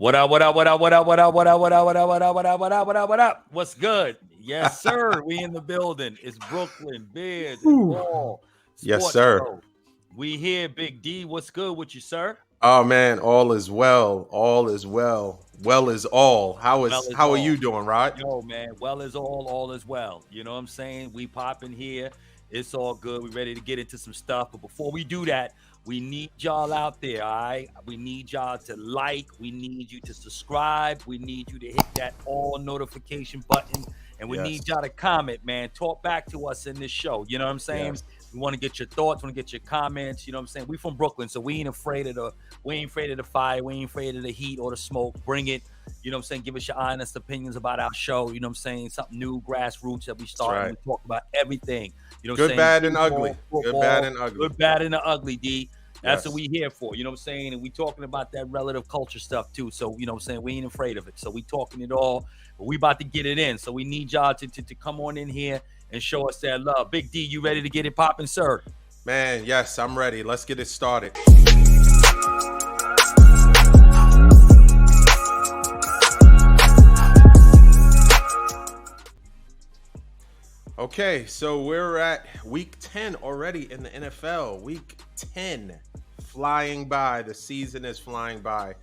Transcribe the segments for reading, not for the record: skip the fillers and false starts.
What up, what up, what up, what up, what up, what up, what up, what up, what up, what up, what up, what up, what up? What's good? Yes, sir. We in the building. It's Brooklyn Bears and Whew. Ball Yes, Sports sir. Show. We here, Big D. What's good with you, sir? Oh man, all is well. All is well. Well is all. How Well is is how are you all. doing, Rod? Yo, man, well is all is well. You know what I'm saying? We popping here. It's all good. We ready to get into some stuff. But before we do that, we need y'all out there, all right? We need y'all to like. We need you to subscribe. We need you to hit that all notification button. And we need Yes. y'all to comment, man. Talk back to us in this show. You know what I'm saying? Yes. We want to get your thoughts, want to get your comments. You know what I'm saying? We from Brooklyn, so we ain't afraid of the fire, we ain't afraid of the heat or the smoke. Bring it. You know what I'm saying? Give us your honest opinions about our show. You know what I'm saying? Something new, grassroots that we That's start and right. we talk about everything. You know what I'm Good, saying? bad, and ugly. Baseball, Good, bad, football, and ugly. good, bad, and the ugly, D. That's what Yes. we here for. You know what I'm saying? And we talking about that relative culture stuff too. So, you know what I'm saying? We ain't afraid of it. So we talking it all, but we about to get it in. So we need y'all to come on in here and show us that love. Big D, you ready to get it popping, sir? Man, yes, I'm ready. Let's get it started. Okay, so we're at week 10 already in the NFL. Week 10 flying by. The season is flying by.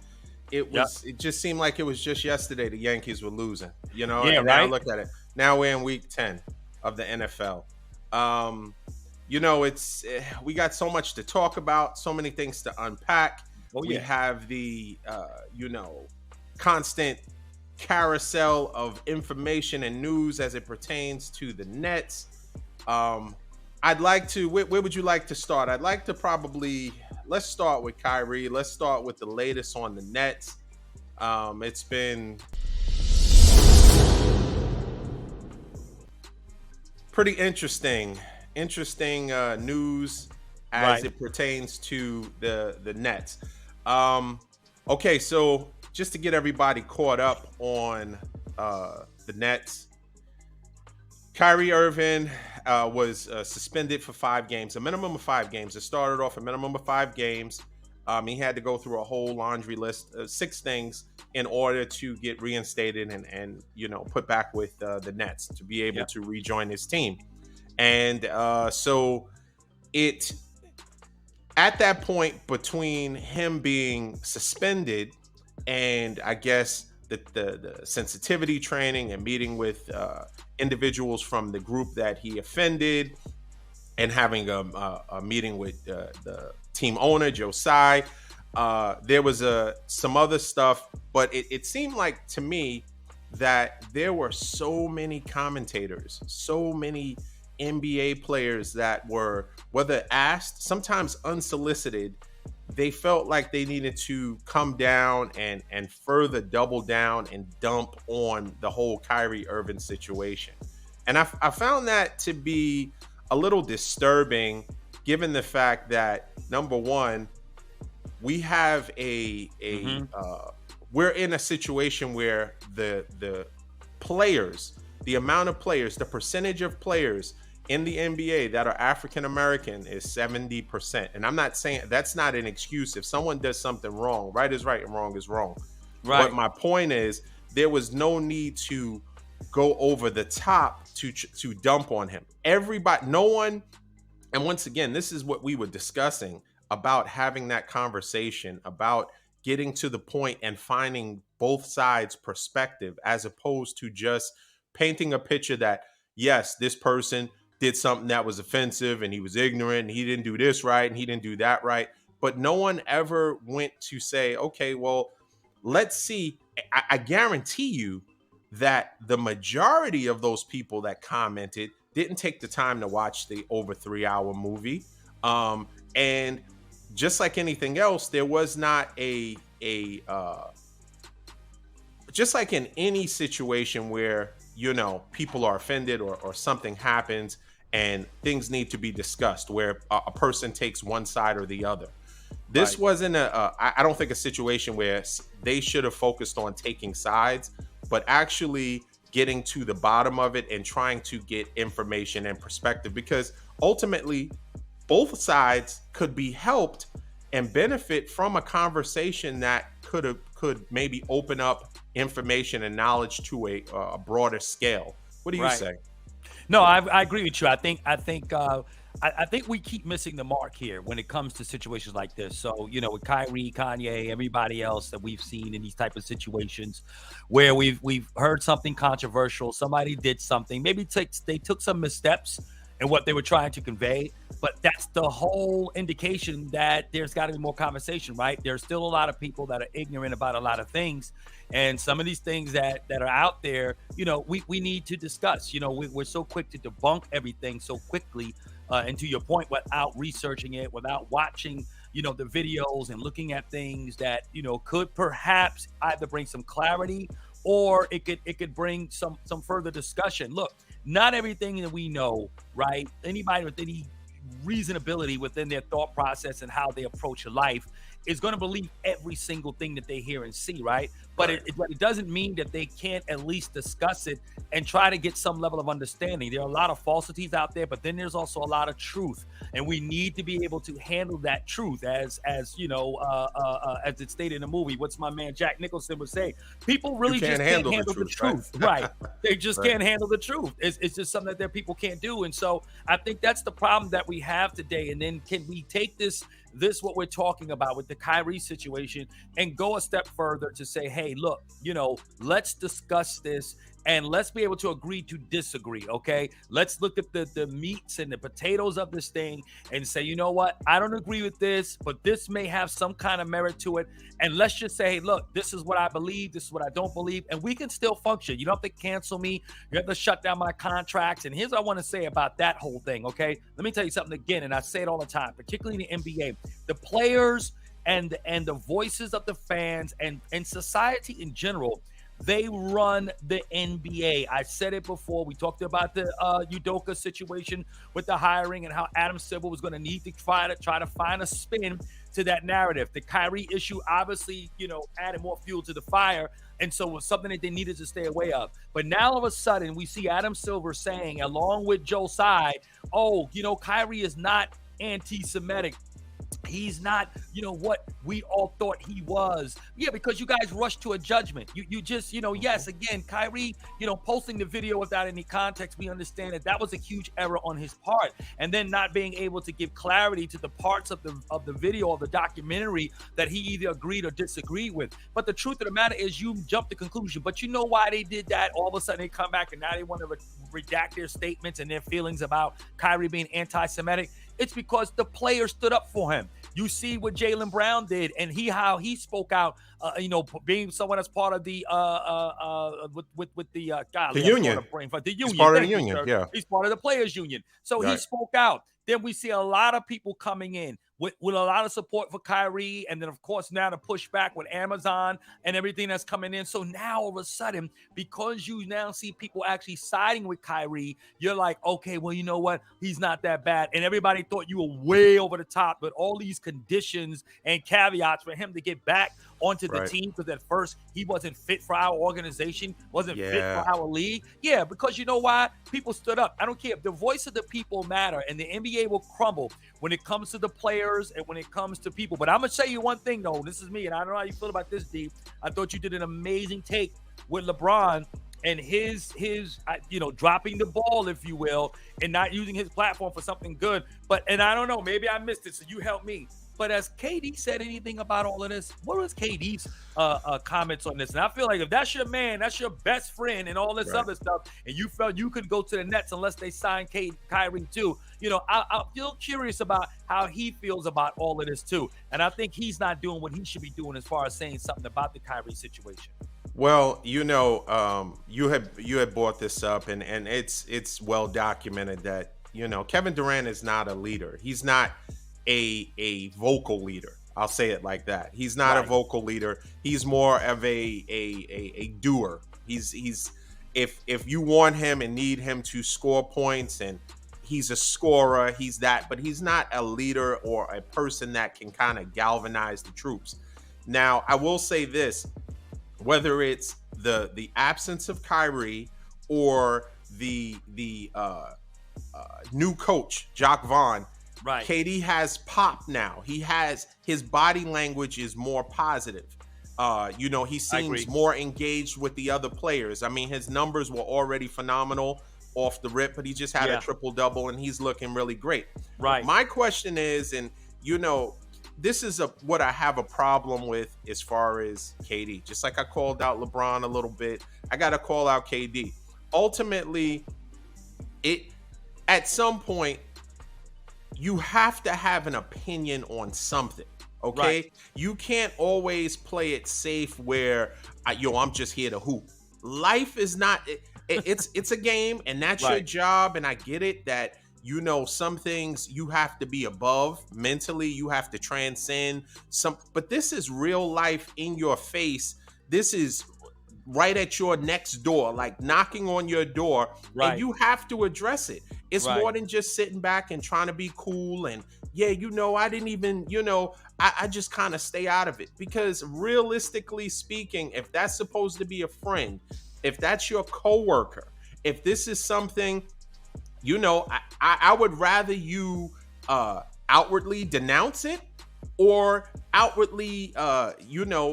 Yep. It just seemed like it was just yesterday the Yankees were losing, Yeah, and now right? look at it. Now we're in week 10 of the NFL. Um, we got so much to talk about, so many things to unpack. Oh, We yeah. have the constant carousel of information and news as it pertains to the Nets. I'd like to. Where would you like to start? I'd like to probably let's start with Kyrie. Let's start with the latest on the Nets. It's been pretty interesting news as Right. it pertains to the Nets. Um, okay, so just to get everybody caught up on the Nets, Kyrie Irving was suspended for 5 games, a minimum of 5 games. It started off a minimum of 5 games. He had to go through a whole laundry list of 6 things in order to get reinstated and put back with the Nets to be able Yep. to rejoin his team. And so it at that point between him being suspended and I guess the sensitivity training and meeting with individuals from the group that he offended and having a meeting with the team owner Josiah. There was some other stuff, but it seemed like to me that there were so many commentators, so many NBA players that were, whether asked, sometimes unsolicited, they felt like they needed to come down and further double down and dump on the whole Kyrie Irving situation. And I found that to be a little disturbing, given the fact that number one, we have Mm-hmm. we're in a situation where the players, the amount of players, the percentage of players in the NBA that are African American is 70%. And I'm not saying that's not an excuse. If someone does something wrong, right is right and wrong is wrong. But Right. my point is, there was no need to go over the top to dump on him. Everybody, no one, and once again, this is what we were discussing about having that conversation about getting to the point and finding both sides' perspective as opposed to just painting a picture that, yes, this person did something that was offensive and he was ignorant and he didn't do this right and he didn't do that right. But no one ever went to say, okay, well, let's see. I guarantee you that the majority of those people that commented didn't take the time to watch the over 3 hour movie. And just like anything else, there was not just like in any situation where people are offended or something happens and things need to be discussed where a person takes one side or the other. This Right. wasn't I don't think a situation where they should have focused on taking sides, but actually getting to the bottom of it and trying to get information and perspective, because ultimately both sides could be helped and benefit from a conversation that could could maybe open up information and knowledge to a broader scale. What do you Right. say? No, I agree with you. I think we keep missing the mark here when it comes to situations like this. So, with Kyrie, Kanye, everybody else that we've seen in these type of situations where we've heard something controversial, somebody did something, maybe they took some missteps in what they were trying to convey, but that's the whole indication that there's got to be more conversation, right? There's still a lot of people that are ignorant about a lot of things, and some of these things that are out there, we need to discuss. We're so quick to debunk everything so quickly, and to your point, without researching it, without watching the videos and looking at things that could perhaps either bring some clarity, or it could bring some further discussion. Look, not everything that we know, right? Anybody with any reasonability within their thought process and how they approach life is going to believe every single thing that they hear and see, right? But Right. it doesn't mean that they can't at least discuss it and try to get some level of understanding. There are a lot of falsities out there, but then there's also a lot of truth, and we need to be able to handle that truth as it's stated in the movie. What's my man Jack Nicholson would say? People You really can't just can't handle the handle the truth, right? truth, right? They just Right. can't handle the truth. It's just something that their people can't do, and so I think that's the problem that we have today. And then can we take this what we're talking about with the Kyrie situation and go a step further to say, hey, look, let's discuss this and let's be able to agree to disagree. Okay, let's look at the meats and the potatoes of this thing and say, you know what, I don't agree with this, but this may have some kind of merit to it, and let's just say, hey, look, this is what I believe, this is what I don't believe, and we can still function. You don't have to cancel me, you have to shut down my contracts. And here's what I want to say about that whole thing. Okay, let me tell you something again, and I say it all the time, particularly in the NBA. The players and the voices of the fans and society in general, they run the NBA. I said it before. We talked about the Udoka situation with the hiring and how Adam Silver was going to need to try to find a spin to that narrative. The Kyrie issue obviously, added more fuel to the fire, and so it was something that they needed to stay away of. But now all of a sudden, we see Adam Silver saying, along with Joe Tsai, oh, Kyrie is not anti-Semitic. He's not, what we all thought he was. Yeah, because you guys rushed to a judgment. You just, yes, again, Kyrie, posting the video without any context, we understand that was a huge error on his part. And then not being able to give clarity to the parts of the video or the documentary that he either agreed or disagreed with. But the truth of the matter is you jumped to conclusion. But you know why they did that? All of a sudden they come back and now they want to redact their statements and their feelings about Kyrie being anti-Semitic. It's because the players stood up for him. You see what Jaylen Brown did, and how he spoke out. Being someone that's part of the with the The golly, I'm union. drawing a brain fart. The union. He's part of the Thank you, union. sir. Yeah. He's part of the players' union. So he Right. spoke out. Then we see a lot of people coming in with a lot of support for Kyrie, and then of course now to push back with Amazon and everything that's coming in. So now all of a sudden, because you now see people actually siding with Kyrie, you're like, okay, well, you know what? He's not that bad. And everybody thought you were way over the top with all these conditions and caveats for him to get back onto the Right. team, because at first he wasn't fit for our organization, wasn't fit Yeah. for our league. Yeah, because you know why? People stood up. I don't care. The voice of the people matter, and the NBA will crumble when it comes to the players and when it comes to people. But I'm going to tell you one thing, though. This is me, and I don't know how you feel about this, D. I thought you did an amazing take with LeBron and his dropping the ball, if you will, and not using his platform for something good. And I don't know, maybe I missed it, so you help me. But has KD said anything about all of this? What was KD's comments on this? And I feel like if that's your man, that's your best friend, and all this Right. other stuff, and you felt you could go to the Nets unless they sign Kyrie too, I feel curious about how he feels about all of this too. And I think he's not doing what he should be doing as far as saying something about the Kyrie situation. Well, you had brought this up, and it's well documented that Kevin Durant is not a leader. He's not a vocal leader. I'll say it like that. He's not a Right. vocal leader. He's more of a doer. He's if you want him and need him to score points, and he's a scorer, he's that, but he's not a leader or a person that can kind of galvanize the troops. Now, I will say this, whether it's the absence of Kyrie or the new coach Jacques Vaughn, Right. KD has pop now. His body language is more positive. He I seems agree. more engaged with the other players. I mean, his numbers were already phenomenal off the rip, but he just had a Yeah. triple double and he's looking really great. Right. My question is, and you know, this is what I have a problem with as far as KD. Just like I called out LeBron a little bit, I got to call out KD. Ultimately, it at some point you have to have an opinion on something. Right. Okay, you can't always play it safe where I'm just here to hoop. Life is not. It's a game, and that's your Right. job. And I get it that some things you have to be above mentally. You have to transcend some, but this is real life in your face. This is right at your next door, like knocking on your door, and Right. you have to address it. It's Right. more than just sitting back and trying to be cool and yeah, I didn't even, I just kind of stay out of it because realistically speaking, if that's supposed to be a friend, if that's your coworker, if this is something, I would rather you outwardly denounce it or outwardly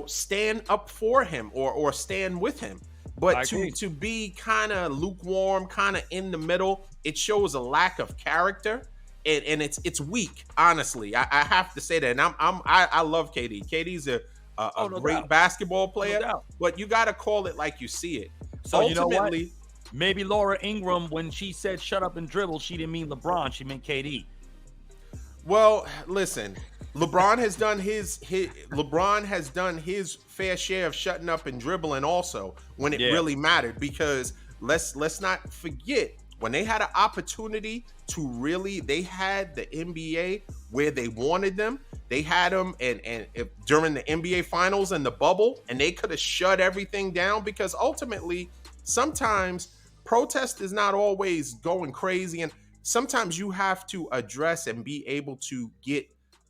stand up for him or stand with him. But I to agree. to be kind of lukewarm, kind of in the middle, it shows a lack of character, and it's weak. Honestly, I have to say that. And I love KD. KD's a Oh, no great doubt. basketball Oh, no player, doubt. but you got to call it like you see it. So you know what? Ultimately, Maybe Laura Ingram, when she said "shut up and dribble," she didn't mean LeBron. She meant KD. well, listen, LeBron has done his fair share of shutting up and dribbling also when it Yeah. really mattered because let's not forget when they had an opportunity to really they had the NBA where they wanted them. They had them and if, during the NBA finals and the bubble and they could have shut everything down because ultimately sometimes protest is not always going crazy and sometimes you have to address and be able to get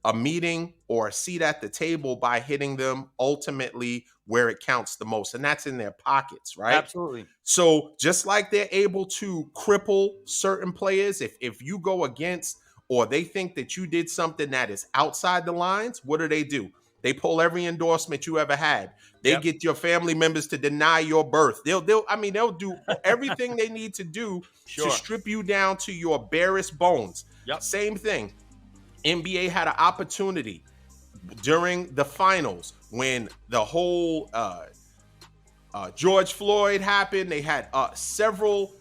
a meeting or a seat at the table by hitting them ultimately where it counts the most, and that's in their pockets, right? Absolutely. So just like they're able to cripple certain players, if you go against or they think that you did something that is outside the lines, what do? They pull every endorsement you ever had. They Yep. get your family members to deny your birth. They'll do everything they need to do to Sure. strip you down to your barest bones. Yep. Same thing. NBA had an opportunity during the finals when the whole George Floyd happened. They had several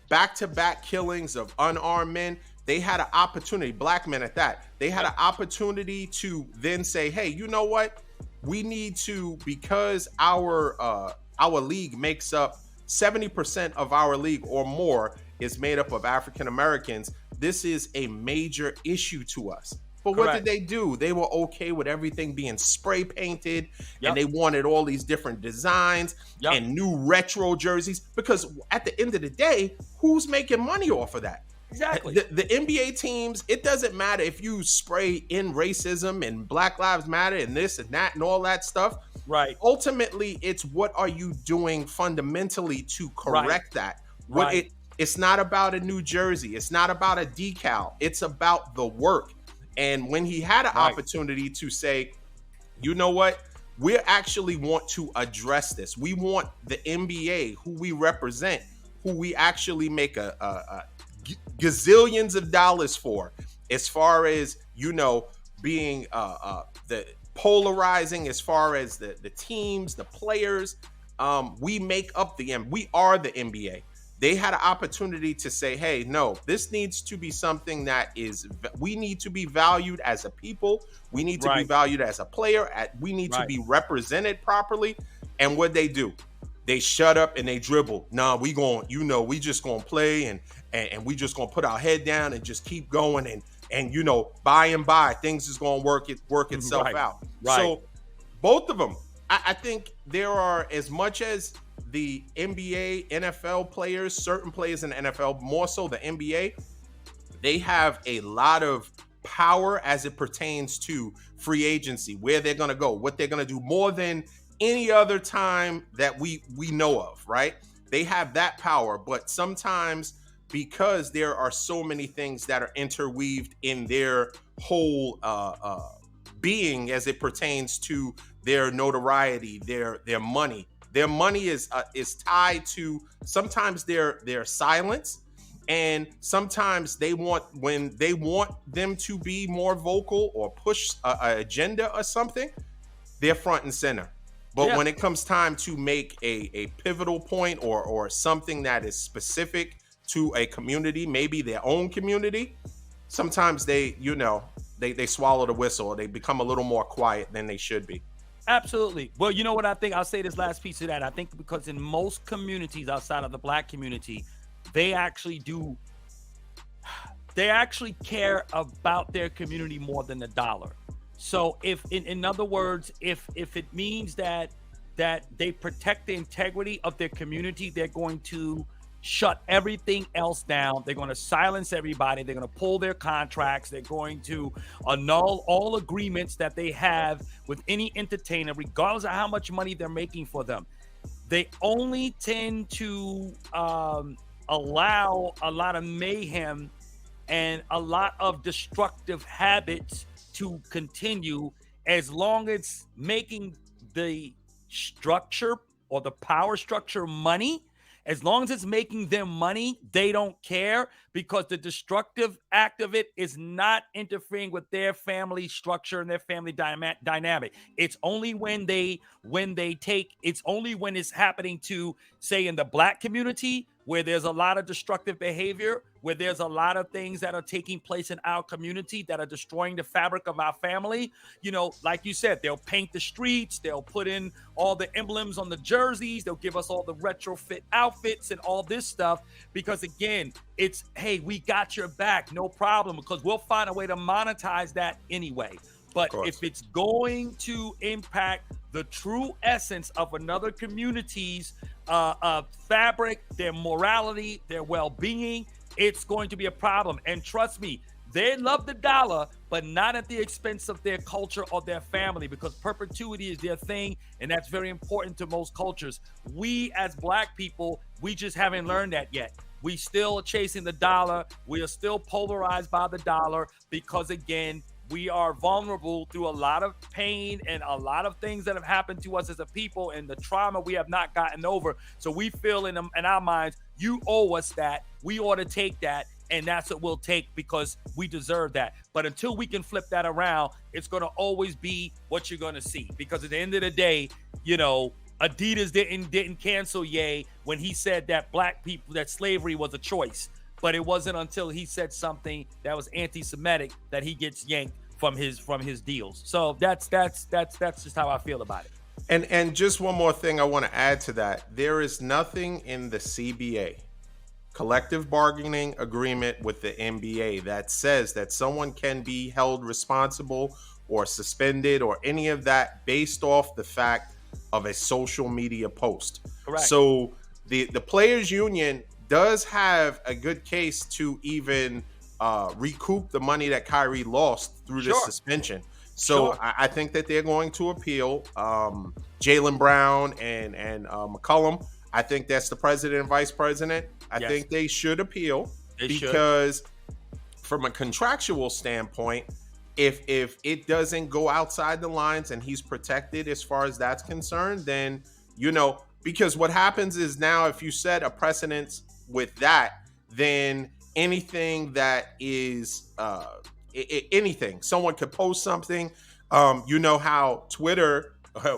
back-to-back killings of unarmed men. They had an opportunity, black men at that. They had an opportunity to then say, "Hey, you know what? We need to because our league makes up 70% of our league or more is made up of African Americans. This is a major issue to us." But what did Correct. they do? They were okay with everything being spray painted and Yep. they wanted all these different designs Yep. and new retro jerseys because at the end of the day, who's making money off of that? Exactly. The NBA teams, it doesn't matter if you spray in racism and Black Lives Matter and this and that and all that stuff. Right. Ultimately, it's what are you doing fundamentally to Right. correct that? What Right. it's not about a new jersey, it's not about a decal, it's about the work. And when he had an Right. opportunity to say, you know what? We actually want to address this. We want the NBA, who we represent, who we actually make a gazillions of dollars for, as far as being the polarizing, as far as the teams, the players. We make up we are the NBA. They had an opportunity to say, hey, no, this needs to be something that we need to be valued as a people. We need to be Right. valued as a player. We need to Right. be represented properly. And what they do, they shut up and they dribble. Nah, we just gonna play and we just gonna put our head down and just keep going and by and by things is gonna work itself Right. out. Right. So both of them, I think there are, as much as the NBA, NFL players, certain players in the NFL, more so the NBA, they have a lot of power as it pertains to free agency, where they're going to go, what they're going to do, more than any other time that we know of, right? They have that power, but sometimes because there are so many things that are interweaved in their whole being as it pertains to their notoriety, their money. Their money is tied to sometimes their silence, and sometimes when they want them to be more vocal or push a agenda or something, they're front and center. But Yeah, when it comes time to make a pivotal point or something that is specific to a community, maybe their own community, sometimes they swallow the whistle, or they become a little more quiet than they should be. absolutely. Well, you know what I think? I'll say this last piece of that. I think because in most communities outside of the black community, they actually do they actually care about their community more than the dollar. So if in other words, if it means that they protect the integrity of their community, they're going to shut everything else down. They're going to silence everybody. They're going to pull their contracts. They're going to annul all agreements that they have with any entertainer, regardless of how much money they're making for them. They only tend to allow a lot of mayhem and a lot of destructive habits to continue as long as it's making the structure or the power structure money. As long as it's making them money, they don't care, because the destructive act of it is not interfering with their family structure and their family dynamic. It's only it's only when it's happening to, say, in the black community, where there's a lot of destructive behavior, where there's a lot of things that are taking place in our community that are destroying the fabric of our family. Like you said, they'll paint the streets, they'll put in all the emblems on the jerseys, they'll give us all the retrofit outfits and all this stuff, because again, it's, hey, we got your back, no problem, because we'll find a way to monetize that anyway. But if it's going to impact the true essence of another community's fabric, their morality, their well-being, it's going to be a problem. And trust me, they love the dollar, but not at the expense of their culture or their family, because perpetuity is their thing, and that's very important to most cultures. We as black people, we just haven't learned that yet. We still are chasing the dollar. We are still polarized by the dollar because, again, we are vulnerable through a lot of pain and a lot of things that have happened to us as a people, and the trauma we have not gotten over. So we feel in our minds, you owe us that. We ought to take that, and that's what we'll take because we deserve that. But until we can flip that around, it's going to always be what you're going to see. Because at the end of the day, Adidas didn't cancel Ye when he said that black people, that slavery was a choice. But it wasn't until he said something that was anti-Semitic that he gets yanked from his deals. So that's just how I feel about it. And just one more thing I want to add to that. There is nothing in the CBA, collective bargaining agreement with the NBA, that says that someone can be held responsible or suspended or any of that based off the fact of a social media post. Correct. So the players union does have a good case to even recoup the money that Kyrie lost through this suspension. So I think that they're going to appeal. Jaylen Brown and McCollum, I think that's the president and vice president. I think they should appeal because from a contractual standpoint, if it doesn't go outside the lines and he's protected as far as that's concerned, then, because what happens is now if you set a precedence with that, then anything that is anything, someone could post something. You know how Twitter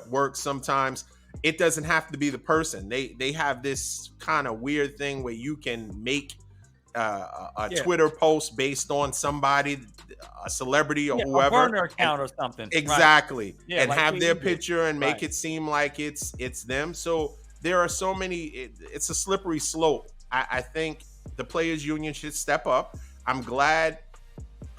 works sometimes. It doesn't have to be the person. They have this kind of weird thing where you can make a Twitter post based on somebody, a celebrity or whoever, a burner account or something. Exactly. Right. And like have their picture and make it seem like it's them. So there are so many, it's a slippery slope. I think the players union should step up. I'm glad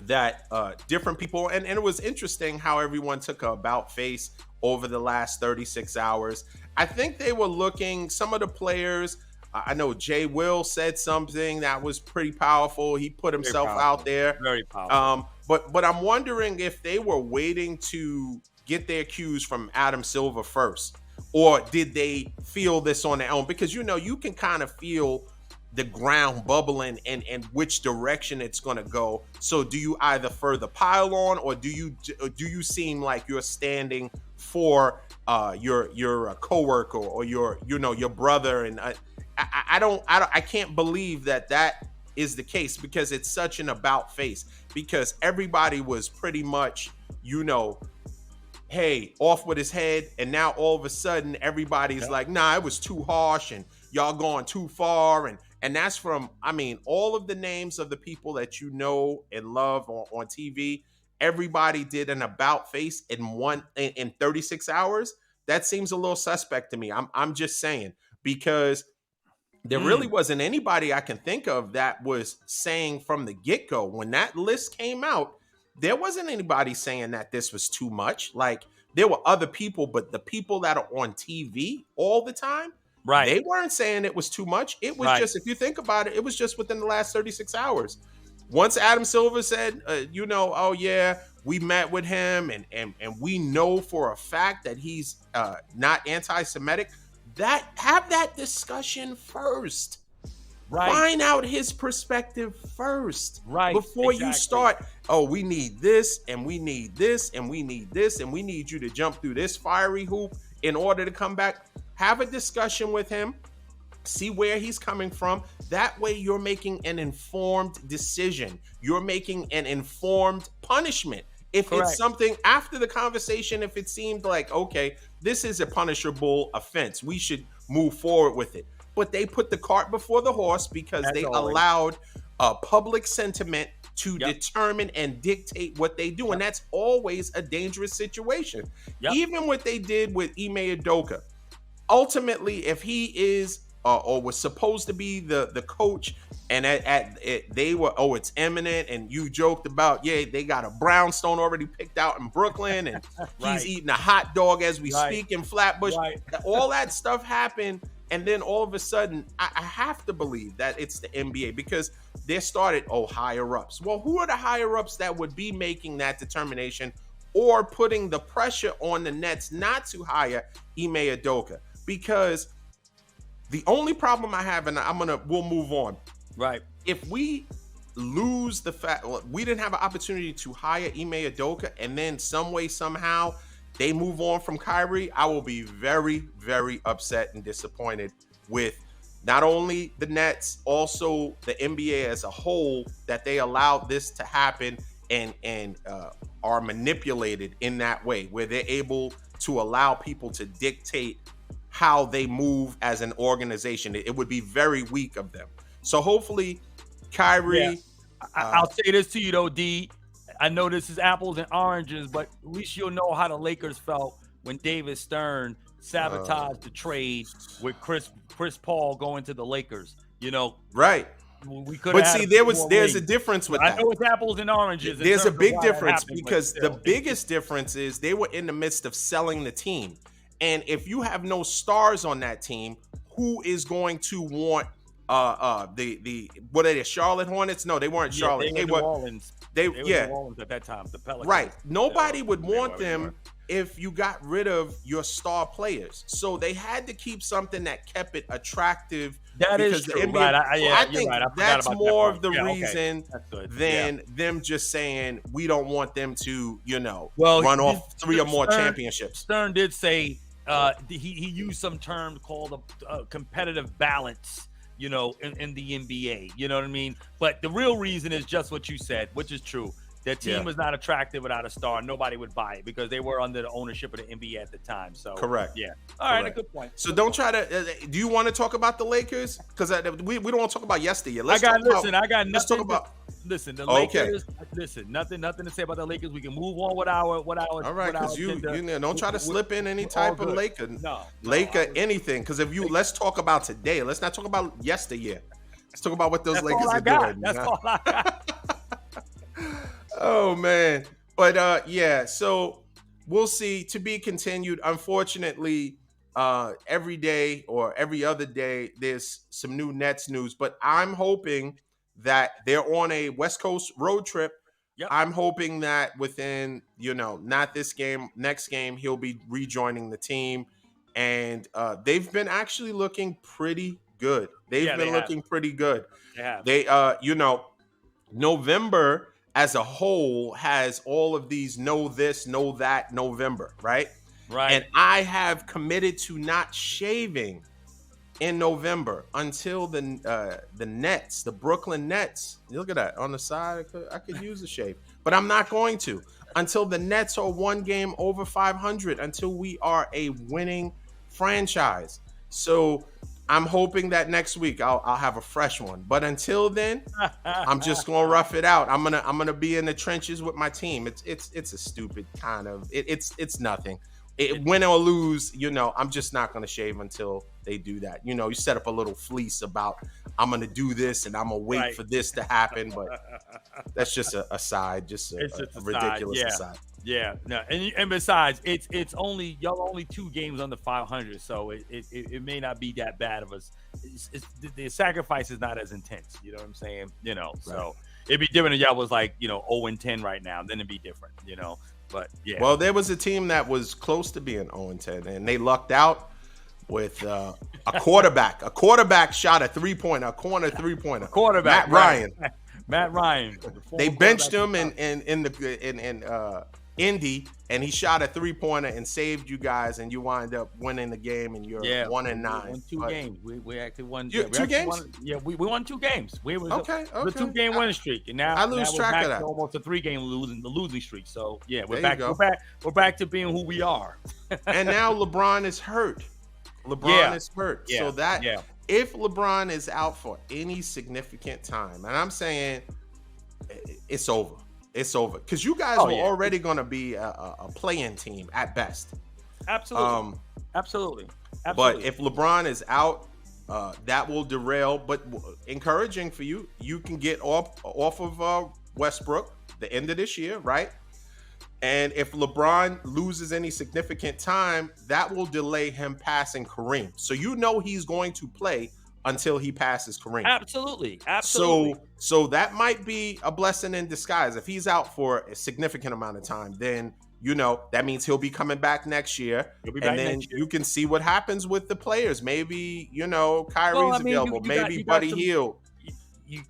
that different people, and it was interesting how everyone took a about face over the last 36 hours. I think they were looking, some of the players, I know Jay Will said something that was pretty powerful. He put himself out there. Very powerful. But I'm wondering if they were waiting to get their cues from Adam Silver first, or did they feel this on their own? Because, you can kind of feel the ground bubbling and which direction it's going to go. So do you either further pile on, or do you seem like you're standing for your coworker or your brother? And I can't believe that is the case, because it's such an about face, because everybody was pretty much, hey, off with his head, and now all of a sudden everybody's like, nah, it was too harsh and y'all going too far. And that's from, I mean, all of the names of the people that you know and love on TV. Everybody did an about face in 36 hours. That seems a little suspect to me. I'm just saying, because there really Mm, wasn't anybody I can think of that was saying from the get-go, when that list came out, there wasn't anybody saying that this was too much. Like, there were other people, but the people that are on TV all the time, right, they weren't saying it was too much. It was right, just, if you think about it, it was just within the last 36 hours. Once Adam Silver said, oh yeah, we met with him, and we know for a fact that he's not anti-Semitic. That Have that discussion first. right, Find out his perspective first right, before you exactly. start. Oh, we need this, and we need this, and we need this, and we need you to jump through this fiery hoop in order to come back. Have a discussion with him, see where he's coming from. That way you're making an informed decision. You're making an informed punishment. If it's Correct. something after the conversation, if it seemed like, okay, this is a punishable offense, we should move forward with it. But they put the cart before the horse, because As they always. allowed public sentiment to Yep, determine and dictate what they do. And yep, that's always a dangerous situation. yep. Even what they did with Ime Udoka, ultimately, if he is or was supposed to be the coach, and at it, they were, oh, it's imminent, and you joked about, yeah, they got a brownstone already picked out in Brooklyn, and he's Right, eating a hot dog as we right, speak in Flatbush. right. All that stuff happened, and then all of a sudden, I have to believe that it's the NBA, because they started, higher ups. Well, who are the higher ups that would be making that determination or putting the pressure on the Nets not to hire Ime Udoka? Because the only problem I have, and we'll move on. Right. If we lose the fact, we didn't have an opportunity to hire Ime Udoka, and then some way, somehow, they move on from Kyrie, I will be very, very upset and disappointed with not only the Nets, also the NBA as a whole, that they allowed this to happen, and are manipulated in that way, where they're able to allow people to dictate how they move as an organization. It would be very weak of them. So hopefully, Yeah. Kyrie. I'll say this to you though, D. I know this is apples and oranges, but at least you'll know how the Lakers felt when David Stern uh, sabotaged the trade with Chris Paul going to the Lakers. right. We could But have had see, a few more there's a rings. difference with I that. know it's apples and oranges in There's a terms of big why that difference, happened, but because the still, biggest difference is they were in the midst of selling the team. And if you have no stars on that team, who is going to want the what are they, Charlotte Hornets? No, they weren't yeah, they Charlotte. were New Orleans. They They were New yeah, Orleans at that time. The right. Pelicans. Nobody would want They them were. if you got rid of your star players. So they had to keep something that kept it attractive, That is because the true, NBA. right? So Yeah, I you're think right. I forgot that's about that more of part. the Yeah, okay, reason that's good. Yeah. than them just saying we don't want them to, Well, run off three or more championships. Stern did say he used some term called a competitive balance, in the NBA. You know what I mean? But the real reason is just what you said, which is true. Their team Yeah, was not attractive without a star. Nobody would buy it because they were under the ownership of the NBA at the time. So, correct. yeah. All right, a Correct. good point. So Good don't point. try to. Do you want to talk about the Lakers? Because we don't want to talk about yesterday. I got I got Let's talk nothing. about. Listen, the Okay. Lakers. Listen, nothing to say about the Lakers. We can move on with our All right, because agenda. don't try to slip in any We're all type of good. No, Laker anything. Because if you let's talk about today. Let's not talk about yesteryear. Let's talk about what those that's all Lakers I are got. doing. That's all I got. Oh man. But yeah, so we'll see. To be continued. Unfortunately, every day or every other day, there's some new Nets news. But I'm hoping that they're on a West Coast road trip. Yep. I'm hoping that within, not this game, next game, he'll be rejoining the team. And they've been actually looking pretty good. They've Yeah, they been have. looking pretty good. They have. They, November as a whole has all of these know this, know that November, right? Right. And I have committed to not shaving in November until the Nets, the Brooklyn Nets. Look at that on the side. I could use a shave, but I'm not going to until the Nets are one game over 500. Until we are a winning franchise. So I'm hoping that next week I'll have a fresh one. But until then, I'm just gonna rough it out. I'm gonna be in the trenches with my team. It's a stupid kind of it's nothing. Win or lose, I'm just not gonna shave until they do that. You set up a little fleece about I'm gonna do this and I'm gonna wait for this to happen, but that's just a side, just a ridiculous aside. Yeah, no, and besides, it's only y'all only 2 games under 500, so it may not be that bad of us. The sacrifice is not as intense. You know what I'm saying? So it'd be different if y'all was like 0-10 right now. Then it'd be different. But yeah. Well, there was a team that was close to being 0-10, and they lucked out with a quarterback. A quarterback shot a 3-pointer, a corner 3-pointer. Quarterback, Matt Ryan. They benched him in Indy, and he shot a 3-pointer and saved you guys, and you wind up winning the game, and you're 1-9. We won 2 games. We actually won 2 games. We won 2 games. We was okay. The 2-game winning streak, and now I lose track back of that. to almost a 3-game losing streak. So yeah, we're there back. We're back to being who we are. And now LeBron is hurt. Is hurt. Yeah. So that if LeBron is out for any significant time, and I'm saying it's over. It's over because you guys were already going to be a play-in team at best. Absolutely. Absolutely. But if LeBron is out, that will derail. But encouraging for you, you can get off of Westbrook the end of this year, right? And if LeBron loses any significant time, that will delay him passing Kareem. So he's going to play until he passes Kareem. Absolutely. So that might be a blessing in disguise. If he's out for a significant amount of time, then that means he'll be coming back next year. And then you can see what happens with the players. Maybe, Kyrie's available. Maybe Buddy Hield.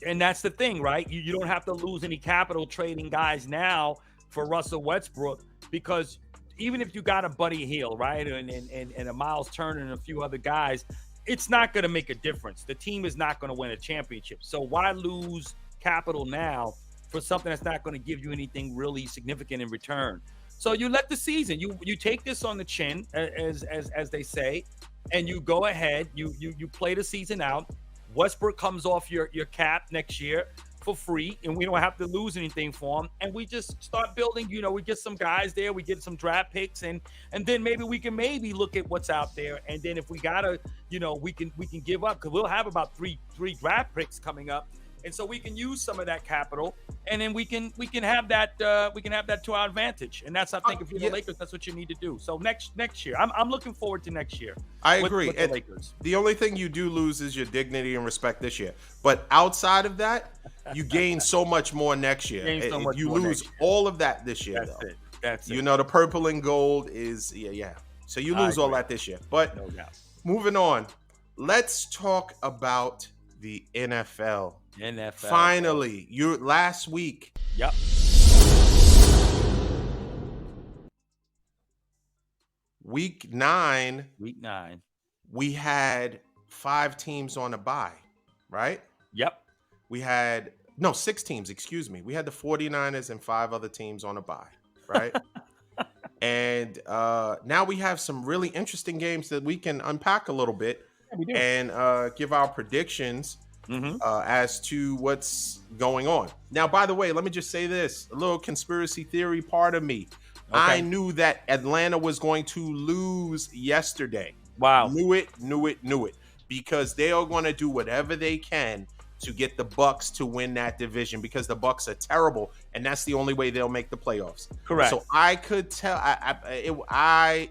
And that's the thing, right? You don't have to lose any capital trading guys now for Russell Westbrook, because even if you got a Buddy Hield, right, and a Miles Turner and a few other guys, it's not going to make a difference. The team is not going to win a championship. So why lose capital now for something that's not going to give you anything really significant in return? So you let the season, you take this on the chin, as they say, and you go ahead, you play the season out. Westbrook comes off your cap next year for free, and we don't have to lose anything for him. And we just start building, we get some guys there, we get some draft picks, and then maybe we can look at what's out there. And then if we gotta, we can give up, because we'll have about three draft picks coming up. And so we can use some of that capital, and then we can have that to our advantage. And that's, I think, if you're the Lakers, that's what you need to do. So next year, I'm looking forward to next year. I agree. With the Lakers. The only thing you do lose is your dignity and respect this year. But outside of that, you gain so much more next year. You lose all of that this year. That's it. The purple and gold is So you lose all that this year. But no doubt. Moving on, let's talk about the NFL. Finally, last week. Yep. Week 9. We had 5 teams on a bye, right? Yep. We had 6 teams, excuse me. We had the 49ers and 5 other teams on a bye, right? And now we have some really interesting games that we can unpack a little bit and give our predictions as to what's going on. Now, by the way, let me just say this, a little conspiracy theory part of me. Okay. I knew that Atlanta was going to lose yesterday. Wow. Knew it. Because they are going to do whatever they can to get the Bucks to win that division, because the Bucks are terrible, and that's the only way they'll make the playoffs. Correct. So I could tell, I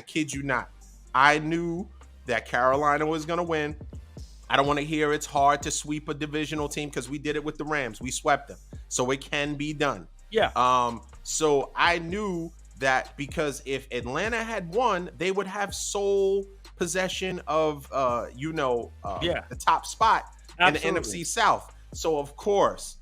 kid you not, I knew that Carolina was going to win. I don't want to hear it's hard to sweep a divisional team, because we did it with the Rams. We swept them. So it can be done. Yeah. So I knew that, because if Atlanta had won, they would have sole possession of Yeah, the top spot in the absolutely. NFC South. So of course,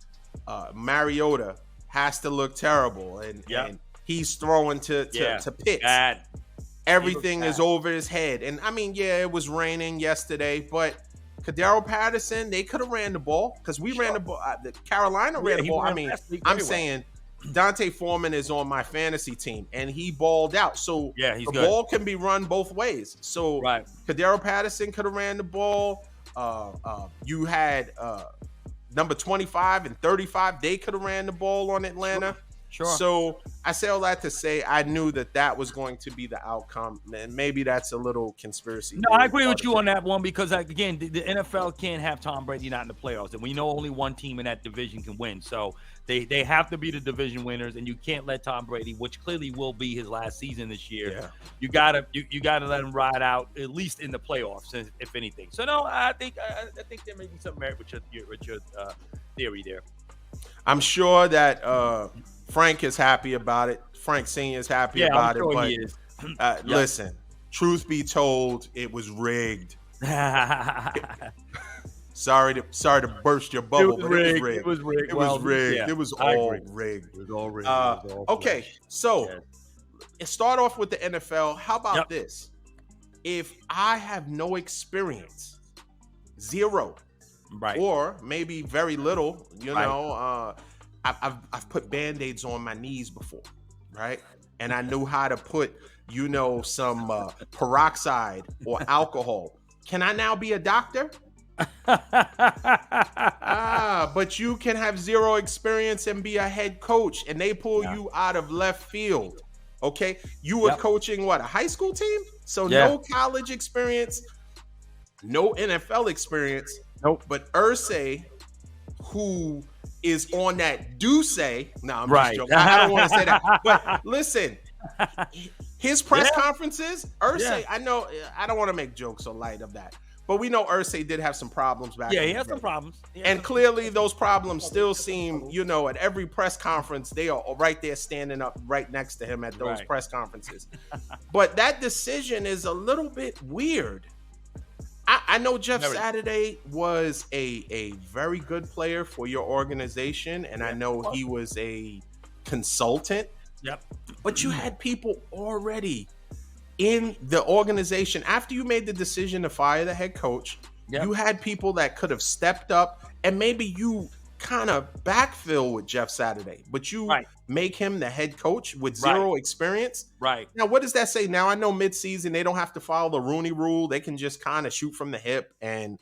Mariota has to look terrible, and Yep. he's throwing Yeah. to Pitts. Bad. He looks Everything is bad. over his head. And I mean, yeah, it was raining yesterday, but Kadero Patterson, they could have ran the ball because we ran Sure. the ball. The Carolina ran Yeah, the he ball. I ran mean, last week I'm very well. saying Dante Foreman is on my fantasy team and he balled out. So Yeah, he's the good. ball can be run both ways. So Right. Kadero Patterson could have ran the ball. You had number 25 and 35. They could have ran the ball on Atlanta. Sure. So I say all that to say I knew that was going to be the outcome, and maybe that's a little conspiracy No, I theory agree part with of you it. on that one because, like, again, the NFL can't have Tom Brady not in the playoffs, and we know only one team in that division can win. So they have to be the division winners, and you can't let Tom Brady, which clearly will be his last season this year. Yeah. You gotta let him ride out at least in the playoffs, if anything. So no, I think there may be some merit with your theory there. I'm sure that Frank is happy about it. Frank Sr. is happy Yeah, I'm about it. sure But he is. Yep. listen, truth be told, it was rigged. Sorry to burst your bubble, but it was rigged. It was rigged. It Well, was rigged. yeah, It was I all agree. rigged. It was all rigged. It was all Okay, flesh. so Yeah. let's start off with the NFL. How about Yep. this? If I have no experience, zero, Right. or maybe very little, Right. I've put band-aids on my knees before, right? And I knew how to put, some peroxide or alcohol. Can I now be a doctor? But you can have zero experience and be a head coach, and they pull Yeah. you out of left field. Okay, you were Yep. coaching what, a high school team? So Yeah. no college experience, no NFL experience. Nope. But Ursay, who is on that Duce, no, I'm Right. just joking. I don't want to say that. But listen, his press Yeah. conferences, Ursay, Yeah. I know, I don't want to make jokes or light of that. But we know Ursay did have some problems back Yeah, in he the has day. some problems. And clearly those problems still seem, at every press conference, they are right there standing up right next to him at those Right. press conferences. But that decision is a little bit weird. I know Jeff Very. Saturday was a very good player for your organization, and I Yeah. know he was a consultant, Yep. but you had people already in the organization after you made the decision to fire the head coach. Yep. You had people that could have stepped up, and maybe you kind of backfill with Jeff Saturday, but you Right. make him the head coach with zero experience. Right. Now, what does that say? Now, I know midseason they don't have to follow the Rooney Rule; they can just kind of shoot from the hip. And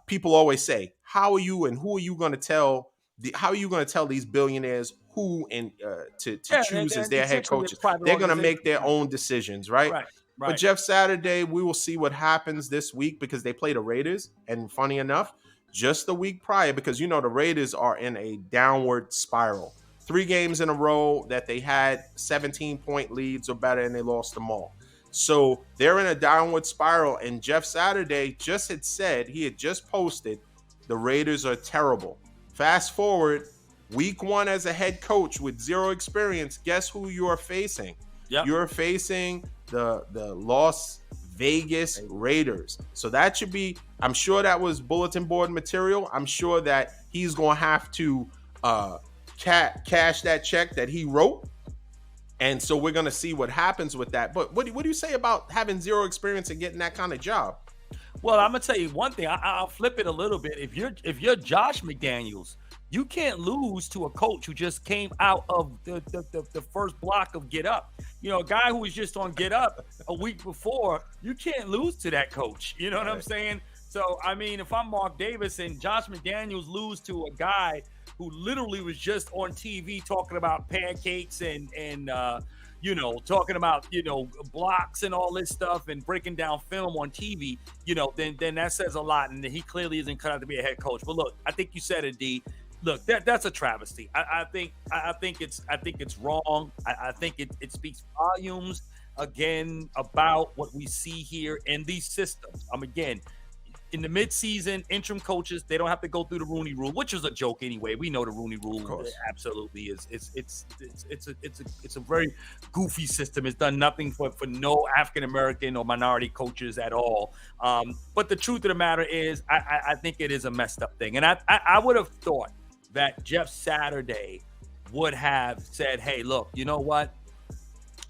people always say, "How are you and who are you going to tell? How are you going to tell these billionaires who and to Yeah, choose as and their head essentially it's coaches? private They're going to make organization. their own decisions, right?" Right. But Right. Jeff Saturday, we will see what happens this week because they play the Raiders. And funny enough, just the week prior, because the Raiders are in a downward spiral. 3 games in a row that they had 17-point leads or better, and they lost them all. So they're in a downward spiral. And Jeff Saturday just had said, he had just posted, the Raiders are terrible. Fast forward, week 1 as a head coach with zero experience, guess who you are facing? Yep. You're facing the Las Vegas Raiders. So that should be, I'm sure that was bulletin board material. I'm sure that he's going to have to cash that check that he wrote. And so we're going to see what happens with that. But what do you say about having zero experience and getting that kind of job? Well, I'm gonna tell you one thing. I'll flip it a little bit. If you're Josh McDaniels, you can't lose to a coach who just came out of the first block of Get Up. A guy who was just on Get Up a week before. You can't lose to that coach. You know what I'm saying? So I mean, if I'm Mark Davis and Josh McDaniels lose to a guy who literally was just on TV talking about pancakes and talking about blocks and all this stuff and breaking down film on TV, then that says a lot, and he clearly isn't cut out to be a head coach. But look, I think you said it, D. Look, that's a travesty. I think it's wrong. I think it speaks volumes again about what we see here in these systems. Again, in the midseason, interim coaches, they don't have to go through the Rooney Rule, which is a joke anyway. We know the Rooney Of Rule course. absolutely is. It's a very goofy system. It's done nothing for no African American or minority coaches at all. But the truth of the matter is, I think it is a messed up thing, and I would have thought that Jeff Saturday would have said, "Hey, look, you know what?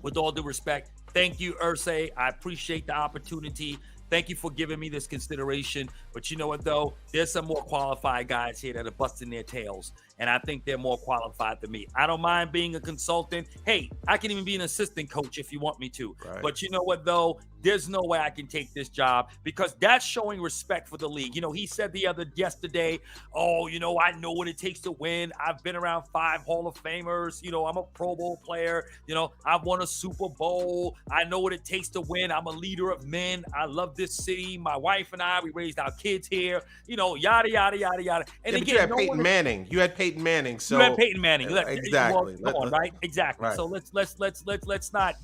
With all due respect, thank you, Ursay. I appreciate the opportunity. Thank you for giving me this consideration. But you know what, though? There's some more qualified guys here that are busting their tails. And I think they're more qualified than me. I don't mind being a consultant. Hey, I can even be an assistant coach if you want me to. Right. But you know what, though? There's no way I can take this job because that's showing respect for the league. You know, he said yesterday, oh, you know, I know what it takes to win. I've been around 5 Hall of Famers. You know, I'm a Pro Bowl player. You know, I've won a Super Bowl. I know what it takes to win. I'm a leader of men. I love this city. My wife and I, we raised our kids here. You know, yada, yada, yada, yada. And yeah, again, but you had Peyton Manning. You had Peyton Manning. So you had Peyton Manning. Exactly. Well, come on, right? Exactly. Right. So let's not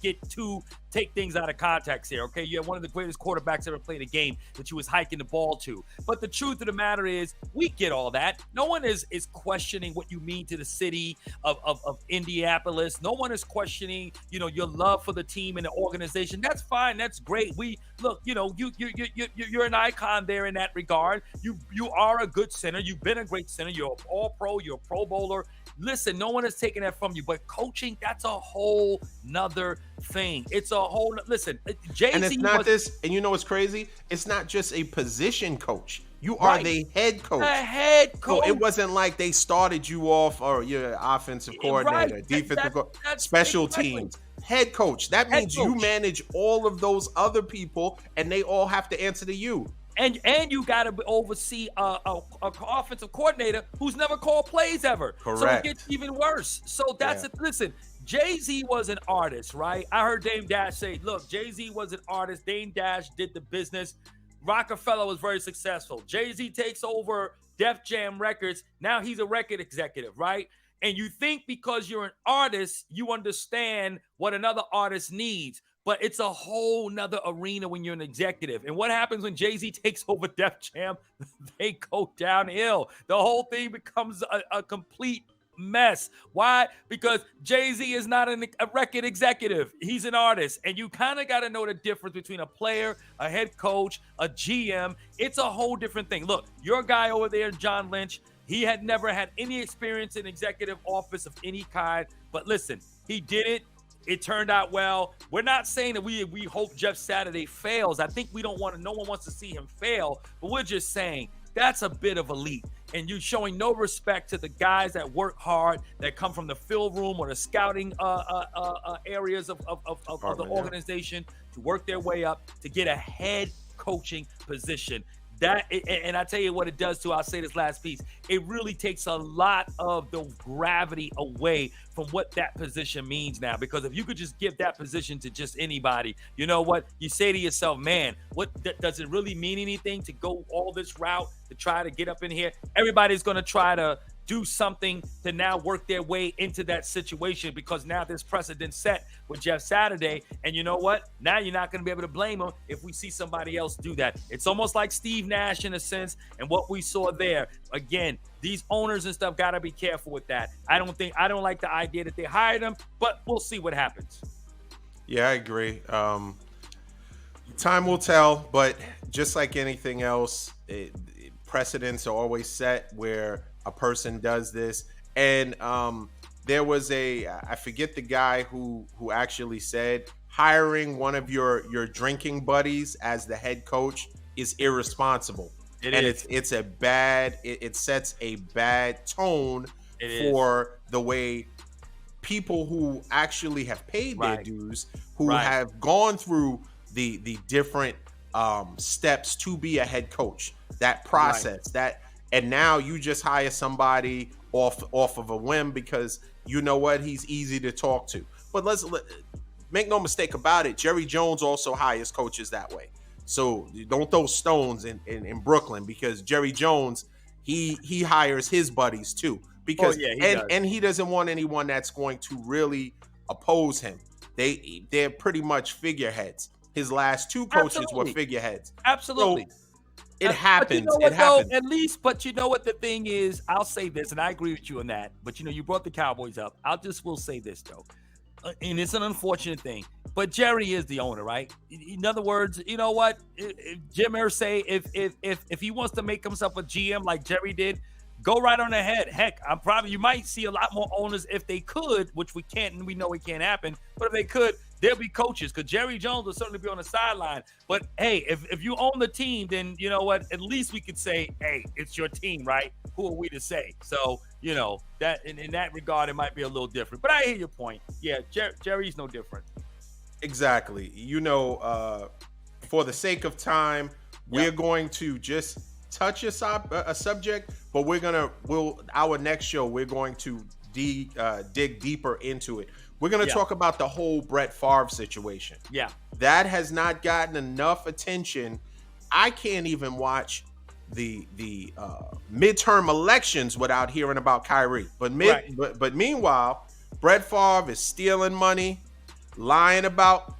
take things out of context here, okay? You have one of the greatest quarterbacks ever played a game that you was hiking the ball to. But the truth of the matter is, we get all that. No one is questioning what you mean to the city of Indianapolis. No one is questioning, you know, your love for the team and the organization. That's fine. That's great. We look, you know, you're an icon there in that regard. You are a good center. You've been a great center. You're an All-Pro. You're a Pro Bowler. Listen, no one is taking that from you. But coaching, that's a whole nother thing. It's a whole listen. Jay-Z and it's not this. And you know what's crazy? It's not just a position coach. You are the head coach. The head coach. So it wasn't like they started you off or you're offensive coordinator, defensive special teams. Head coach. That means you manage all of those other people, and they all have to answer to you. And you got to oversee a offensive coordinator who's never called plays ever. Correct. So it gets even worse. So that's it. Listen, Jay-Z was an artist, right? I heard Dame Dash say, look, Jay-Z was an artist. Dame Dash did the business. Rockefeller was very successful. Jay-Z takes over Def Jam Records. Now he's a record executive, right? And you think because you're an artist, you understand what another artist needs. But it's a whole nother arena when you're an executive. And what happens when Jay-Z takes over Def Jam? They go downhill. The whole thing becomes a complete mess. Why? Because Jay-Z is not a record executive. He's an artist. And you kind of got to know the difference between a player, a head coach, a GM. It's a whole different thing. Look, your guy over there, John Lynch, he had never had any experience in executive office of any kind. But listen, he did it. It turned out well. We're not saying that we hope Jeff Saturday fails. I think no one wants to see him fail, but we're just saying that's a bit of a leap. And you're showing no respect to the guys that work hard, that come from the field room or the scouting areas of the organization to work their way up to get a head coaching position. And I tell you what it does too. I'll say this last piece. It really takes a lot of the gravity away from what that position means now. Because if you could just give that position to just anybody, you know what? You say to yourself, man, does it really mean anything to go all this route to try to get up in here? Everybody's going to try to do something to now work their way into that situation because now there's precedent set with Jeff Saturday. And you know what? Now you're not going to be able to blame him if we see somebody else do that. It's almost like Steve Nash in a sense and what we saw there. Again, these owners and stuff got to be careful with that. I don't like the idea that they hired him, but we'll see what happens. Yeah, I agree. Time will tell, but just like anything else, precedents are always set where a person does this. And there was I forget the guy who actually said hiring one of your drinking buddies as the head coach is irresponsible. It sets a bad tone for the way people who actually have paid their dues, who have gone through the different steps to be a head coach, that process, and now you just hire somebody off of a whim because you know what, he's easy to talk to. But let's make no mistake about it, Jerry Jones also hires coaches that way. So don't throw stones in Brooklyn because Jerry Jones, he hires his buddies too. Because he doesn't want anyone that's going to really oppose him. They're pretty much figureheads. His last two coaches were figureheads. Absolutely. So It But you happens. know It what though? happens. At least, but you know what the thing is? I'll say this, and I agree with you on that. But you brought the Cowboys up. Will say this though, and it's an unfortunate thing. But Jerry is the owner, right? In other words, you know what? If Jim Irsay, if he wants to make himself a GM like Jerry did, go right on ahead. Heck, you might see a lot more owners if they could, which we can't, and we know it can't happen. But if they could, there'll be coaches because Jerry Jones will certainly be on the sideline. But hey, if you own the team, then you know what? At least we could say, hey, it's your team, right? Who are we to say? So that in that regard, it might be a little different. But I hear your point. Yeah, Jerry's no different. Exactly. For the sake of time, we're going to just touch a subject, but our next show, we're going to dig deeper into it. We're going to talk about the whole Brett Favre situation. Yeah. That has not gotten enough attention. I can't even watch the midterm elections without hearing about Kyrie. But meanwhile, Brett Favre is stealing money, lying about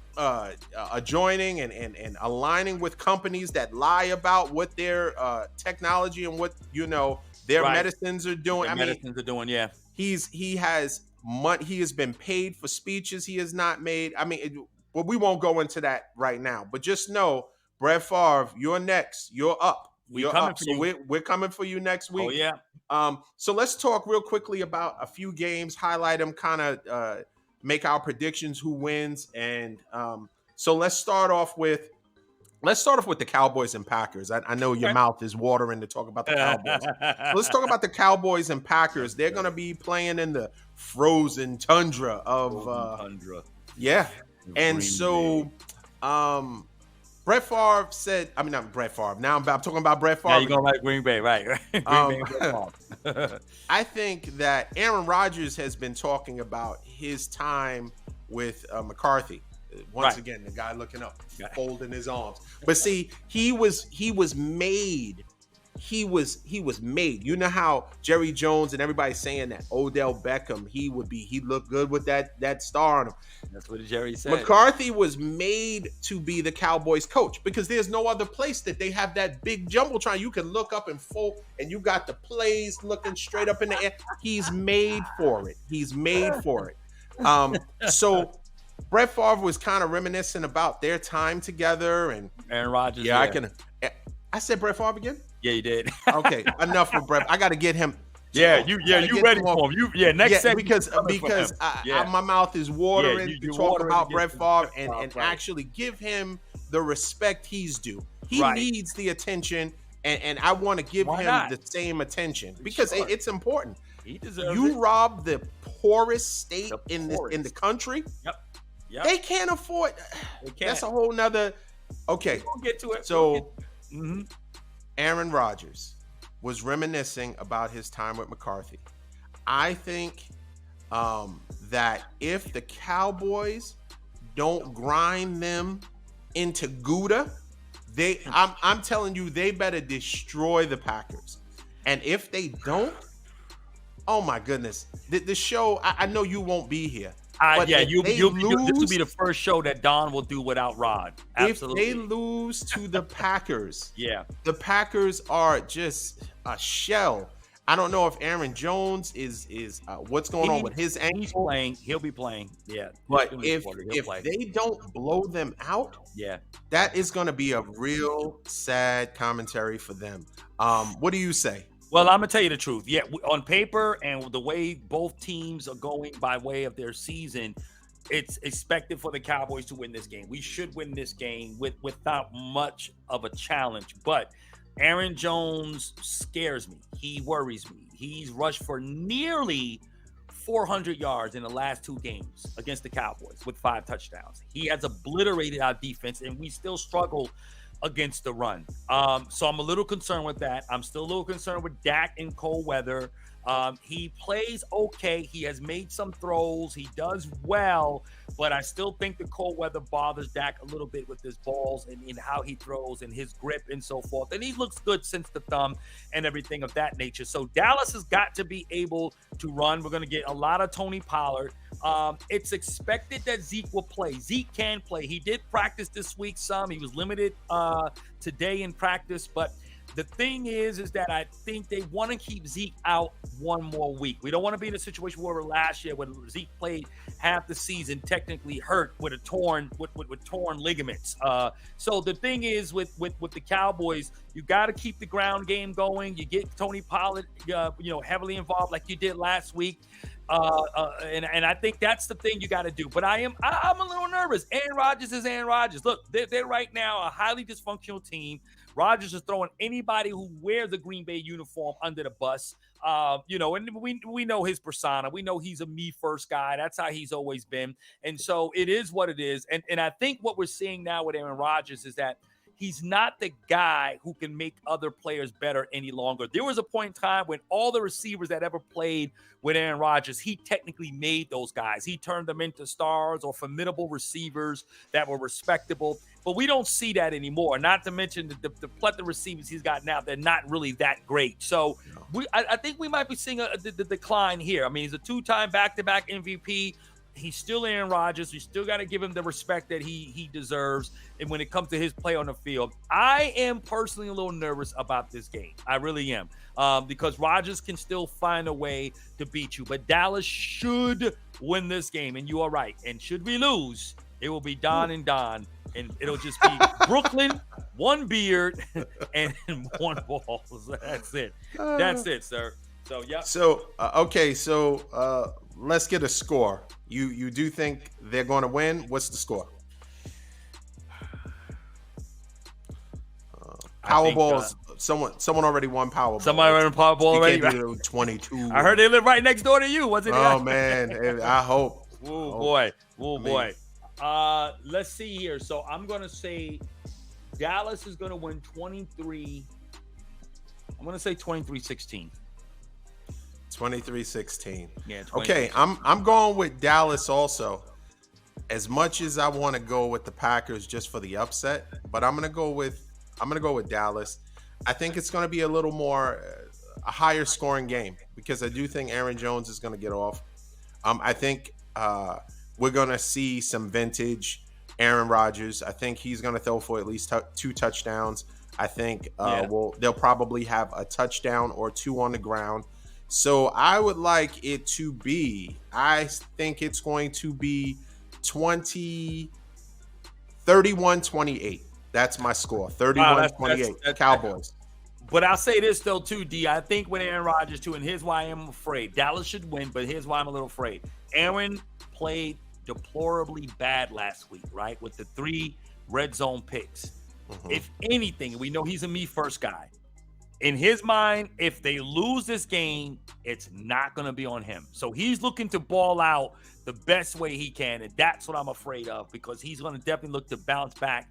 adjoining and aligning with companies that lie about what their technology and what their medicines are doing. Yeah. He has money. He has been paid for speeches he has not made. Well, we won't go into that right now, but just know, Brett Favre, you're next. You're up. You're up. So we're coming for you next week. Oh yeah. So let's talk real quickly about a few games, highlight them, kind of make our predictions, who wins, and so let's start off with the Cowboys and Packers. I know your mouth is watering to talk about the Cowboys. So let's talk about the Cowboys and Packers. They're going to be playing in the frozen tundra of yeah. And so Brett Favre said, not Brett Favre. Now I'm talking about Brett Favre. Yeah, you're going right Green Bay, right? Green Bay. I think that Aaron Rodgers has been talking about his time with McCarthy. Once again, the guy looking up, folding his arms. But see, he was made. He was made. You know how Jerry Jones and everybody's saying that Odell Beckham, he looked good with that star on him. That's what Jerry said. McCarthy was made to be the Cowboys coach because there's no other place that they have that big jumbotron. You can look up and fold, and you got the plays looking straight up in the air. He's made for it. So Brett Favre was kind of reminiscing about their time together, and Aaron Rodgers. Yeah, I said Brett Favre again. Yeah, you did. Okay, enough with Brett. I got to get him. You ready for him? Next segment. Because my mouth is watering to talk about Brett Favre and actually give him the respect he's due. He needs the attention, and I want to give him the same attention because it's important. He deserves You it. rob the poorest state in the country. Yep. They can't afford. That's a whole nother. Okay, we'll get to it. So, Aaron Rodgers was reminiscing about his time with McCarthy. I think that if the Cowboys don't grind them into Gouda, I'm telling you, they better destroy the Packers. And if they don't, oh my goodness, the show. I know you won't be here. This will be the first show that Don will do without Rod. Absolutely. If they lose to the Packers, the Packers are just a shell. I don't know if Aaron Jones is what's going on with his ankle. He's playing. He'll be playing. Yeah. But if they don't blow them out, that is going to be a real sad commentary for them. What do you say? Well, I'm going to tell you the truth. Yeah, on paper and the way both teams are going by way of their season, it's expected for the Cowboys to win this game. We should win this game without much of a challenge. But Aaron Jones scares me. He worries me. He's rushed for nearly 400 yards in the last 2 games against the Cowboys with 5 touchdowns. He has obliterated our defense, and we still struggle against the run. So I'm a little concerned with that. I'm still a little concerned with Dak in cold weather. He plays okay. He has made some throws. He does well, but I still think the cold weather bothers Dak a little bit with his balls and in how he throws and his grip and so forth. And he looks good since the thumb and everything of that nature. So Dallas has got to be able to run. We're going to get a lot of Tony Pollard. It's expected that Zeke will play. Zeke can play. He did practice this week some. He was limited today in practice, but the thing is that I think they want to keep Zeke out one more week. We don't want to be in a situation where we were last year when Zeke played half the season technically hurt with a torn with torn ligaments. So the thing is with the Cowboys, you got to keep the ground game going. You get Tony Pollard, heavily involved like you did last week. And I think that's the thing you got to do. But I'm a little nervous. Aaron Rodgers is Aaron Rodgers. Look, they're right now a highly dysfunctional team. Rodgers is throwing anybody who wears a Green Bay uniform under the bus. And we know his persona. We know he's a me first guy. That's how he's always been. And so it is what it is. And I think what we're seeing now with Aaron Rodgers is that he's not the guy who can make other players better any longer. There was a point in time when all the receivers that ever played with Aaron Rodgers, he technically made those guys. He turned them into stars or formidable receivers that were respectable. But we don't see that anymore. Not to mention the plethora of receivers he's got now, they're not really that great. So I think we might be seeing the decline here. I mean, he's a two-time back-to-back MVP. He's still Aaron Rodgers. You still got to give him the respect that he deserves. And when it comes to his play on the field, I am personally a little nervous about this game. I really am. Because Rodgers can still find a way to beat you. But Dallas should win this game. And you are right. And should we lose, it will be Don and Don. And it'll just be Brooklyn, one beard, and one ball. So that's it. That's it, sir. So, yeah. So, okay. So, let's get a score. You do think they're going to win? What's the score? Powerballs. Someone already won Powerball. Somebody won Powerball already. 22. I heard they live right next door to you. Wasn't it? Oh man, I hope. Oh boy. Let's see here. So I'm gonna say Dallas is gonna win 23. I'm gonna say 23-16. 23-16. Yeah. Okay, I'm going with Dallas also. As much as I want to go with the Packers just for the upset, but I'm gonna go with Dallas. I think it's gonna be a little more a higher scoring game because I do think Aaron Jones is gonna get off. I think we're gonna see some vintage Aaron Rodgers. I think he's gonna throw for at least 2 touchdowns. I think they'll probably have a touchdown or 2 on the ground. So I would like it to be, I think it's going to be 31-28. That's my score. 31-28. Cowboys. But I'll say this though too, D. I think with Aaron Rodgers too, and here's why I'm afraid. Dallas should win, but here's why I'm a little afraid. Aaron played deplorably bad last week, right? With the 3 red zone picks. Mm-hmm. If anything, we know he's a me first guy. In his mind, if they lose this game, it's not going to be on him. So he's looking to ball out the best way he can, and that's what I'm afraid of because he's going to definitely look to bounce back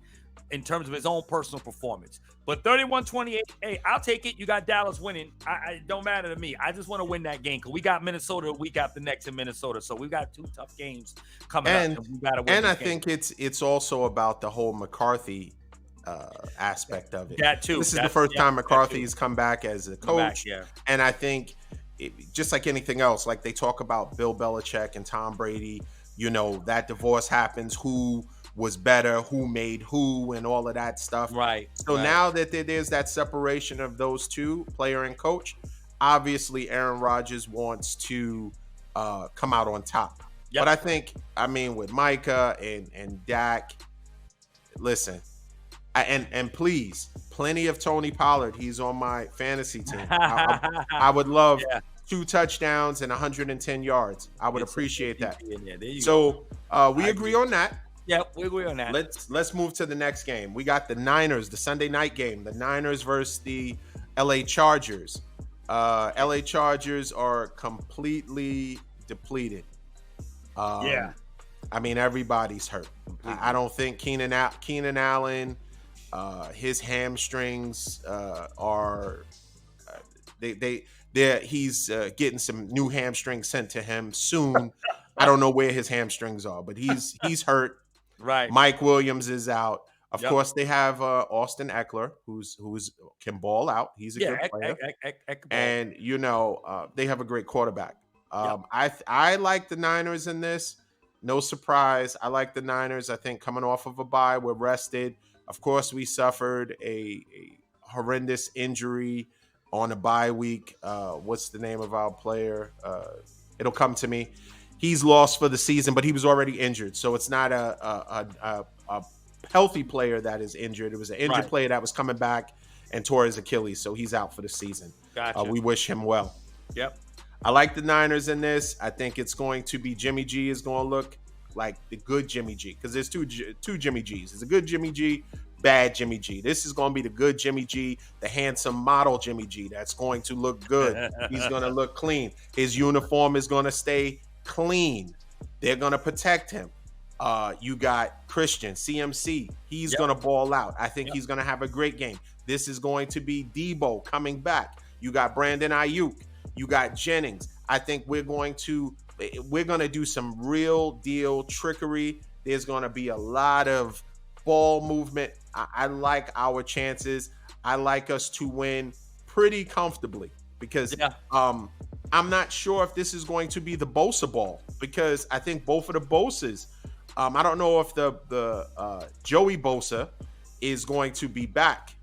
in terms of his own personal performance. But 31-28, hey, I'll take it. You got Dallas winning. It don't matter to me. I just want to win that game because we got Minnesota a week after next in Minnesota. So we've got 2 tough games coming up. And we gotta win I think it's also about the whole McCarthy aspect of it. That too. This is the first time McCarthy's come back as a coach. And I think just like anything else, like they talk about Bill Belichick and Tom Brady, that divorce happens, who was better, who made who, and all of that stuff. Right. So now that there's that separation of those two, player and coach, obviously Aaron Rodgers wants to come out on top. Yep. But I think, with Micah and Dak, listen, and please, plenty of Tony Pollard. He's on my fantasy team. I would love 2 touchdowns and 110 yards. I would appreciate that. So we agree on that. Yeah, we agree on that. Let's move to the next game. We got the Niners, the Sunday night game. The Niners versus the LA Chargers. LA Chargers are completely depleted. Everybody's hurt. I don't think Keenan Allen, his hamstrings are he's getting some new hamstrings sent to him soon. I don't know where his hamstrings are, but he's hurt. Right. Mike Williams is out. Of course, they have Austin Eckler, who's can ball out. He's a good player. And they have a great quarterback. Yep. I like the Niners in this. No surprise. I like the Niners. I think coming off of a bye, we're rested. Of course, we suffered a horrendous injury on a bye week. What's the name of our player? It'll come to me. He's lost for the season, but he was already injured, so it's not a healthy player that is injured. It was an injured Right. player that was coming back and tore his Achilles, so he's out for the season. Gotcha. We wish him well. Yep. I like the Niners in this. I think it's going to be Jimmy G is going to look like the good Jimmy G, because there's two Jimmy G's. There's a good Jimmy G, bad Jimmy G. This is going to be the good Jimmy G, the handsome model Jimmy G. That's going to look good. He's going to look clean. His uniform is going to stay clean. They're going to protect him. You got Christian, CMC. He's going to ball out. I think he's going to have a great game. This is going to be Debo coming back. You got Brandon Ayuk. You got Jennings. I think we're going to do some real deal trickery. There's going to be a lot of ball movement. I like our chances. I like us to win pretty comfortably, because I'm not sure if this is going to be the Bosa ball, because I think both of the Bosas, I don't know if the Joey Bosa is going to be back,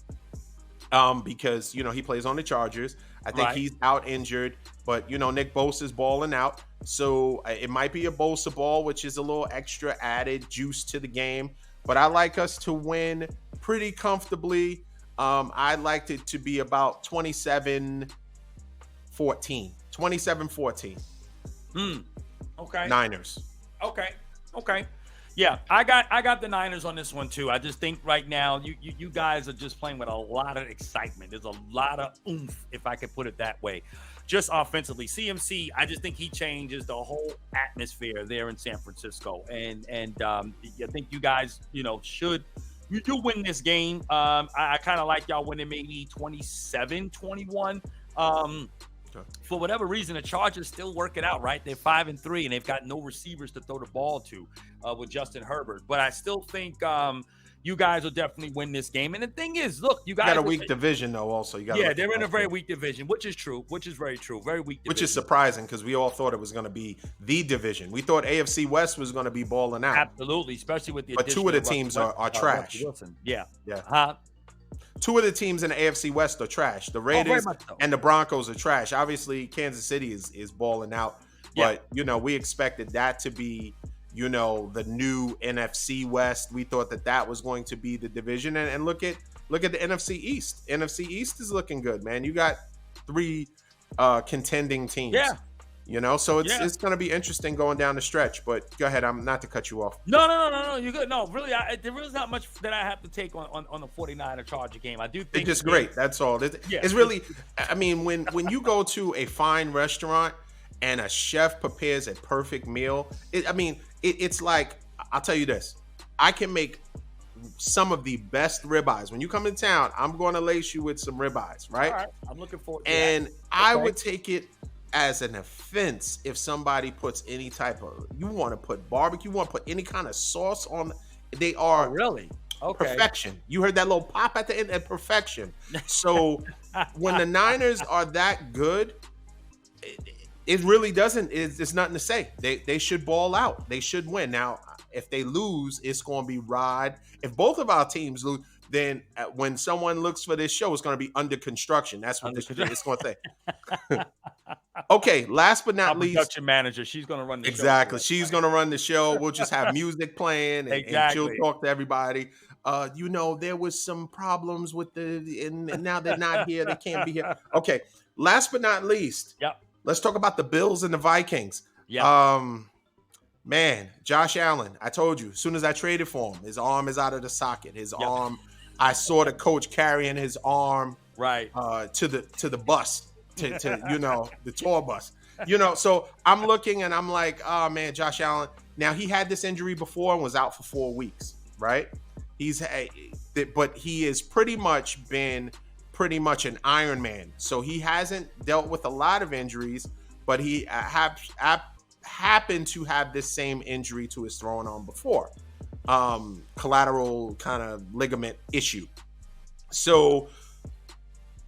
because he plays on the Chargers. I think he's out injured, but Nick Bosa's balling out, so it might be a Bosa ball, which is a little extra added juice to the game. But I like us to win pretty comfortably. I liked it to be about 27-14. 27-14. Okay. Niners. Okay. Yeah, I got the Niners on this one too. I just think right now you guys are just playing with a lot of excitement. There's a lot of oomph, if I could put it that way, just offensively. CMC, I just think he changes the whole atmosphere there in San Francisco, and I think you guys, should you do win this game. I kind of like y'all winning maybe 27-21. For whatever reason, the Chargers still work it out, right? They're 5-3, and they've got no receivers to throw the ball to with Justin Herbert. But I still think you guys will definitely win this game. And the thing is, look, you guys got a weak division, though. Also, they're in a very weak division, which is true, which is very true, very weak division. Which is surprising, because we all thought it was going to be the division. We thought AFC West was going to be balling out. Absolutely, especially with the. But two of the teams are trash. Yeah. Huh? Two of the teams in the AFC West are trash. The Raiders and the Broncos are trash. Obviously, Kansas City is balling out. But, we expected that to be, the new NFC West. We thought that was going to be the division. And look at the NFC East. NFC East is looking good, man. You got three contending teams. Yeah. So it's going to be interesting going down the stretch. But go ahead. I'm not to cut you off. No. You're good. No, really, there is not much that I have to take on the 49er Charger game. I do think it's just great. That's all. It's really, I mean, when you go to a fine restaurant and a chef prepares a perfect meal, it's like, I'll tell you this. I can make some of the best ribeyes. When you come in town, I'm going to lace you with some ribeyes, right? All right. I'm looking forward to and that. I would take it as an offense if somebody puts any type of, you want to put barbecue, you want to put any kind of sauce on. They are really perfection. You heard that little pop at the end, at perfection. So when the Niners are that good, it really doesn't. It's nothing to say. They should ball out. They should win. Now, if they lose, it's going to be Rod. If both of our teams lose, then when someone looks for this show, it's going to be under construction. That's what it's going to say. Okay, last but not least, production manager. She's going to run the show. Exactly. She's going to run the show. We'll just have music playing, and she'll talk to everybody. There was some problems with and now they're not here. They can't be here. Okay, last but not least, let's talk about the Bills and the Vikings. Man, Josh Allen, I told you, as soon as I traded for him, his arm is out of the socket. His arm, I saw the coach carrying his arm to the bus, to the tour bus. So I'm looking and I'm like, oh man, Josh Allen. Now he had this injury before and was out for 4 weeks, right? But he has pretty much been an Iron Man. So he hasn't dealt with a lot of injuries, but he happened to have this same injury to his throwing arm before, collateral kind of ligament issue. So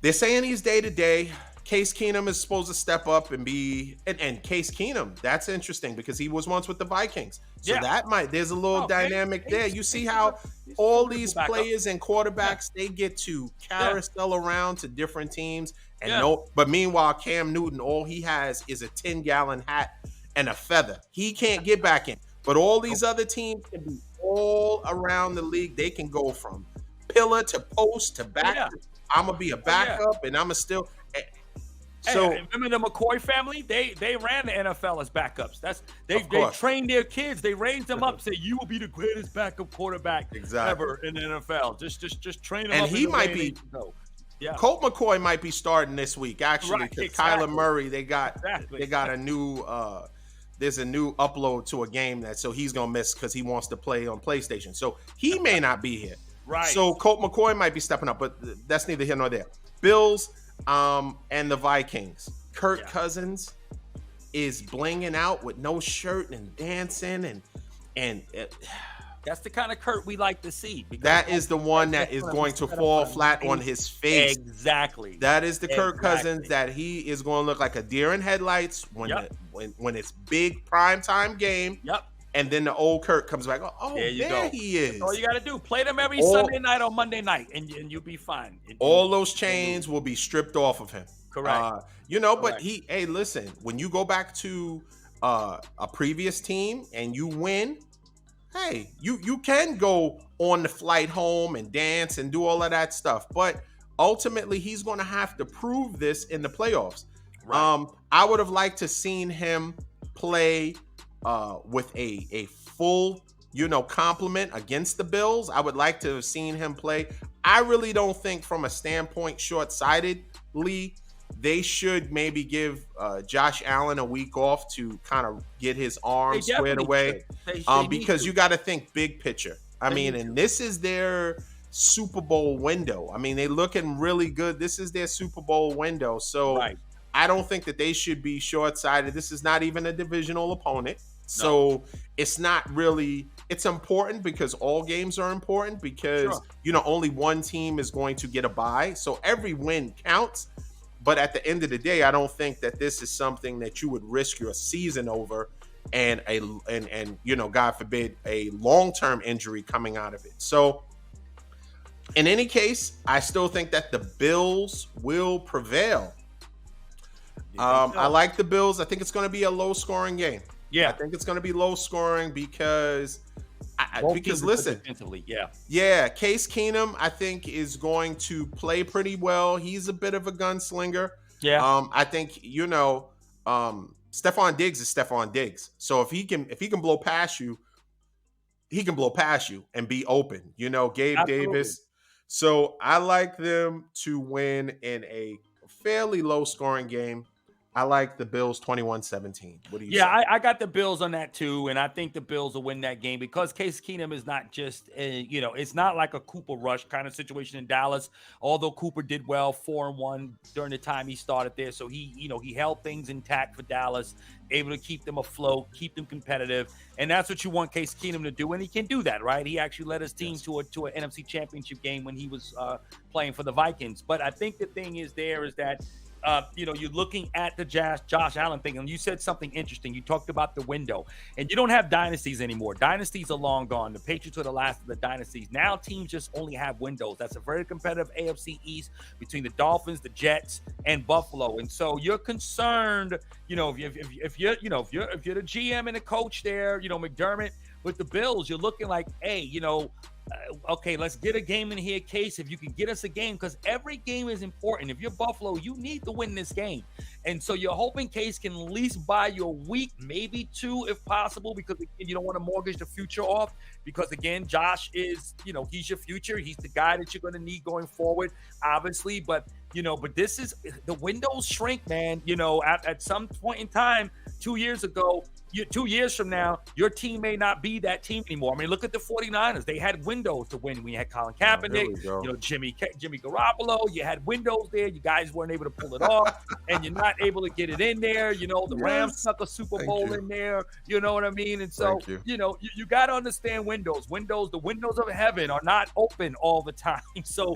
they're saying he's day to day. Case Keenum is supposed to step up and be and Case Keenum, that's interesting because he was once with the Vikings. So Yeah. that there's a little No, dynamic there. You see how he's a all formidable these backup. players and Yeah. quarterbacks, they get to Yeah. carousel around to different teams and Yeah. but meanwhile, Cam Newton, all he has is a 10-gallon hat and a feather. He can't get back in. But all these Nope. other teams can be all around the league. They can go from pillar to post to Oh back. yeah. I'm gonna be a Oh yeah. backup, and I'm gonna still. Hey, So remember the McCoy family? They ran the NFL as backups. They of course, trained their kids. They raised them up. Say you will be the greatest backup quarterback exactly. ever in the NFL. Just train them And up. he in the way might they be. should go. Yeah. Colt McCoy might be starting this week, actually, Right. because Exactly. Kyler Murray. They got Exactly. a new. There's a new upload to a game so he's gonna miss because he wants to play on PlayStation. So he may not be here. Right. So Colt McCoy might be stepping up, but that's neither here nor there. Bills, and the Vikings. Kirk Cousins is blinging out with no shirt and dancing and that's the kind of Kurt we like to see. that is the one that is going to fall flat on his face. Exactly. That is the Kirk Cousins that he is going to look like a deer in headlights when when it's big primetime game. Yep. And then the old Kirk comes back. Oh, there he is. That's all you got to do. Play them every Sunday night or Monday night, and you'll be fine. All those chains will be stripped off of him. Correct. But hey, listen, when you go back to a previous team and you win, hey, you can go on the flight home and dance and do all of that stuff. But ultimately, he's going to have to prove this in the playoffs. Right. I would have liked to seen him play with a full, complement against the Bills. I would like to have seen him play. I really don't think from a standpoint short-sightedly, they should maybe give Josh Allen a week off to kind of get his arms squared away. Because you got to think big picture. And this is their Super Bowl window. They're looking really good. This is their Super Bowl window. So I don't think that they should be short-sighted. This is not even a divisional opponent. So it's not really, it's important because all games are important because, only one team is going to get a bye. So every win counts. But at the end of the day, I don't think that this is something that you would risk your season over and God forbid, a long-term injury coming out of it. So in any case, I still think that the Bills will prevail. I like the Bills. I think it's going to be a low-scoring game. Yeah, I think it's going to be low-scoring because listen, Case Keenum I think is going to play pretty well. He's a bit of a gunslinger. Yeah, I think Stephon Diggs is Stephon Diggs. So if he can blow past you, he can blow past you and be open. Gabe Absolutely. Davis. So I like them to win in a fairly low-scoring game. I like the Bills 21-17. What do you say? Yeah, I got the Bills on that too, and I think the Bills will win that game because Case Keenum is not just, it's not like a Cooper Rush kind of situation in Dallas. Although Cooper did well, 4-1 during the time he started there, so he held things intact for Dallas, able to keep them afloat, keep them competitive, and that's what you want Case Keenum to do, and he can do that, right? He actually led his team to an NFC Championship game when he was playing for the Vikings. But I think the thing is that. You're looking at the Josh Allen thing, and you said something interesting. You talked about the window, and you don't have dynasties anymore. Dynasties are long gone. The Patriots are the last of the dynasties. Now teams just only have windows. That's a very competitive AFC East between the Dolphins, the Jets, and Buffalo. And so you're concerned, if you're the GM and the coach there, McDermott with the Bills, you're looking like, hey, okay, let's get a game in here, Case. If you can get us a game, because every game is important. If you're Buffalo, you need to win this game. And so you're hoping Case can at least buy you a week, maybe two if possible, because you don't want to mortgage the future off. Because again, Josh is, he's your future. He's the guy that you're going to need going forward, obviously. But this is the windows shrink, man. At some point in time, 2 years ago, 2 years from now, your team may not be that team anymore. I mean, look at the 49ers. They had windows to win. We had Colin Here Kaepernick, we go. Jimmy Garoppolo. You had windows there. You guys weren't able to pull it off, and you're not able to get it in there. The Rams snuck a Super Bowl in there. You know what I mean? And so, you got to understand windows. The windows of heaven are not open all the time. So,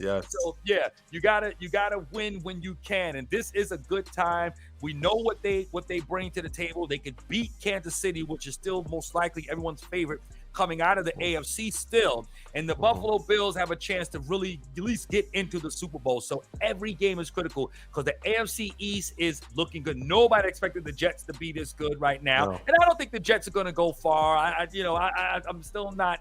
yeah, you gotta win when you can, and this is a good time. We know what they bring to the table. They could beat Kansas City, which is still most likely everyone's favorite coming out of the AFC still. And the Buffalo Bills have a chance to really at least get into the Super Bowl. So every game is critical because the AFC East is looking good. Nobody expected the Jets to be this good right now. No. And I don't think the Jets are going to go far. I'm still not.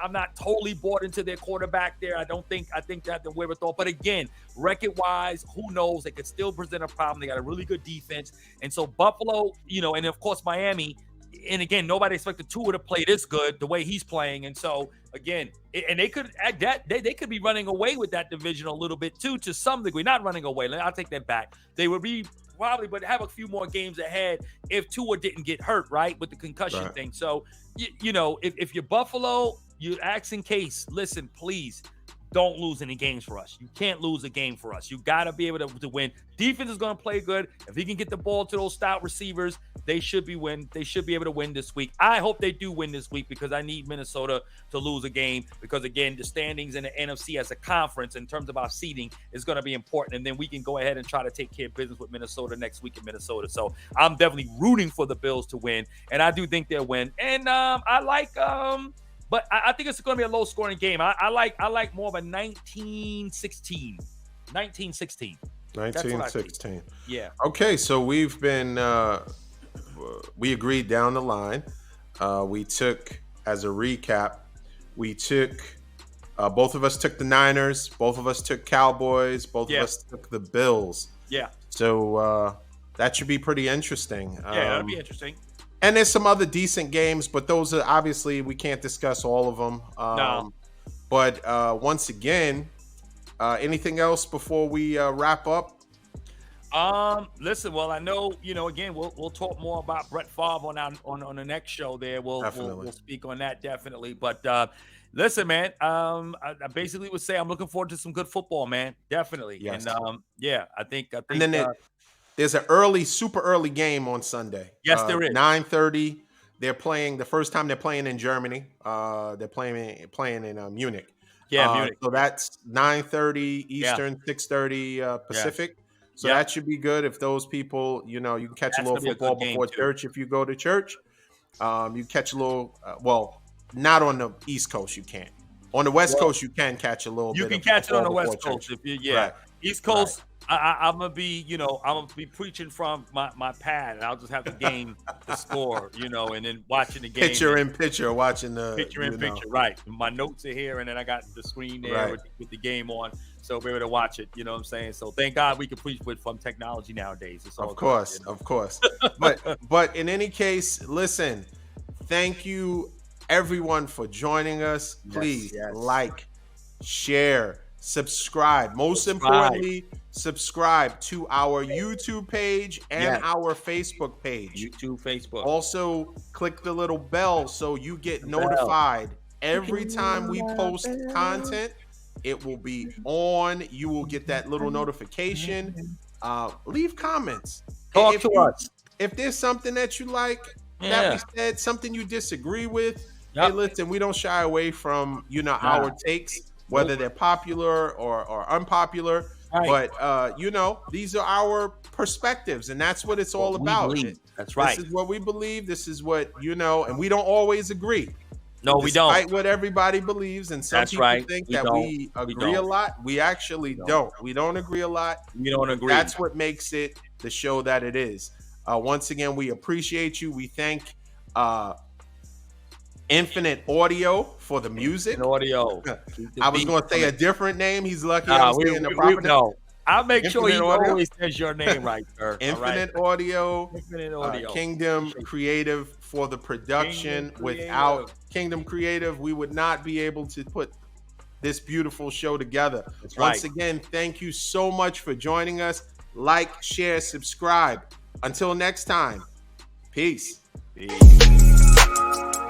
I'm not totally bought into their quarterback there. I think that the wherewithal. But again, record-wise, who knows? They could still present a problem. They got a really good defense. And so Buffalo, and of course Miami. And again, nobody expected Tua to play this good the way he's playing. And so again, and they could they could be running away with that division a little bit too, to some degree. Not running away. I'll take that back. They would be probably, but have a few more games ahead if Tua didn't get hurt, right, with the concussion thing. So, if you're Buffalo, you ask in case, listen, please don't lose any games for us. You can't lose a game for us. You got to be able to win. Defense is going to play good. If he can get the ball to those stout receivers, they should be able to win this week. I hope they do win this week because I need Minnesota to lose a game because, again, the standings in the NFC as a conference in terms of our seeding is going to be important. And then we can go ahead and try to take care of business with Minnesota next week in Minnesota. So I'm definitely rooting for the Bills to win, and I do think they'll win. And I like but I think it's going to be a low-scoring game. I like more of a 19-16. 19-16. 19-16. Yeah. Okay, so we've been we agreed down the line. We took, as a recap, both of us took the Niners. Both of us took Cowboys. Both of us took the Bills. Yeah. So that should be pretty interesting. Yeah, that'll be interesting. And there's some other decent games, but those are obviously we can't discuss all of them. No. But once again, anything else before we wrap up? Listen, well, I know, again, we'll talk more about Brett Favre on the next show there. We'll speak on that definitely. But listen, man, I basically would say I'm looking forward to some good football, man. Definitely. Yes. And I think and then there's an super early game on Sunday. Yes, there is. 9:30. They're playing the first time they're playing in Germany. They're playing in Munich. Yeah, Munich. So that's 9:30 Eastern, 6:30 Pacific. So that should be good if those people, you can catch a little football before church if you go to church. You catch a little, not on the East Coast, you can't. On the West Coast, you can catch a little bit. You can catch it on the West Coast. Right. East Coast, I'm gonna be, preaching from my pad, and I'll just have to game the score, and then watching the game. Picture in picture, watching the picture in picture, right? My notes are here, and then I got the screen there with the game on, so we're able to watch it. You know what I'm saying? So thank God we can preach from technology nowadays. It's all of course. But in any case, listen. Thank you, everyone, for joining us. Please like, share, subscribe. Most importantly, subscribe to our YouTube page and our Facebook page. YouTube, Facebook. Also, click the little bell so you get notified every time we post content. It will be on. You will get that little notification. Leave comments. Talk to us. If there's something that you like, that we said, something you disagree with, hey, listen, we don't shy away from, our takes, whether they're popular or unpopular. Right. But, these are our perspectives, and that's what it's all about. That's right. This is what we believe. This is what, and we don't always agree. No, we don't. Despite what everybody believes, and some people think that we agree a lot. We actually don't. We don't agree a lot. We don't agree. That's what makes it the show that it is. Once again, we appreciate you. We thank Infinite Audio for the music. Audio. I was going to say a different name. He's lucky I'm saying the proper name. No. I'll make sure he always says your name right, sir. Infinite Audio. Kingdom Creative for the production. Without Kingdom Creative, we would not be able to put this beautiful show together. Once again, thank you so much for joining us. Like, share, subscribe. Until next time, Peace. Peace.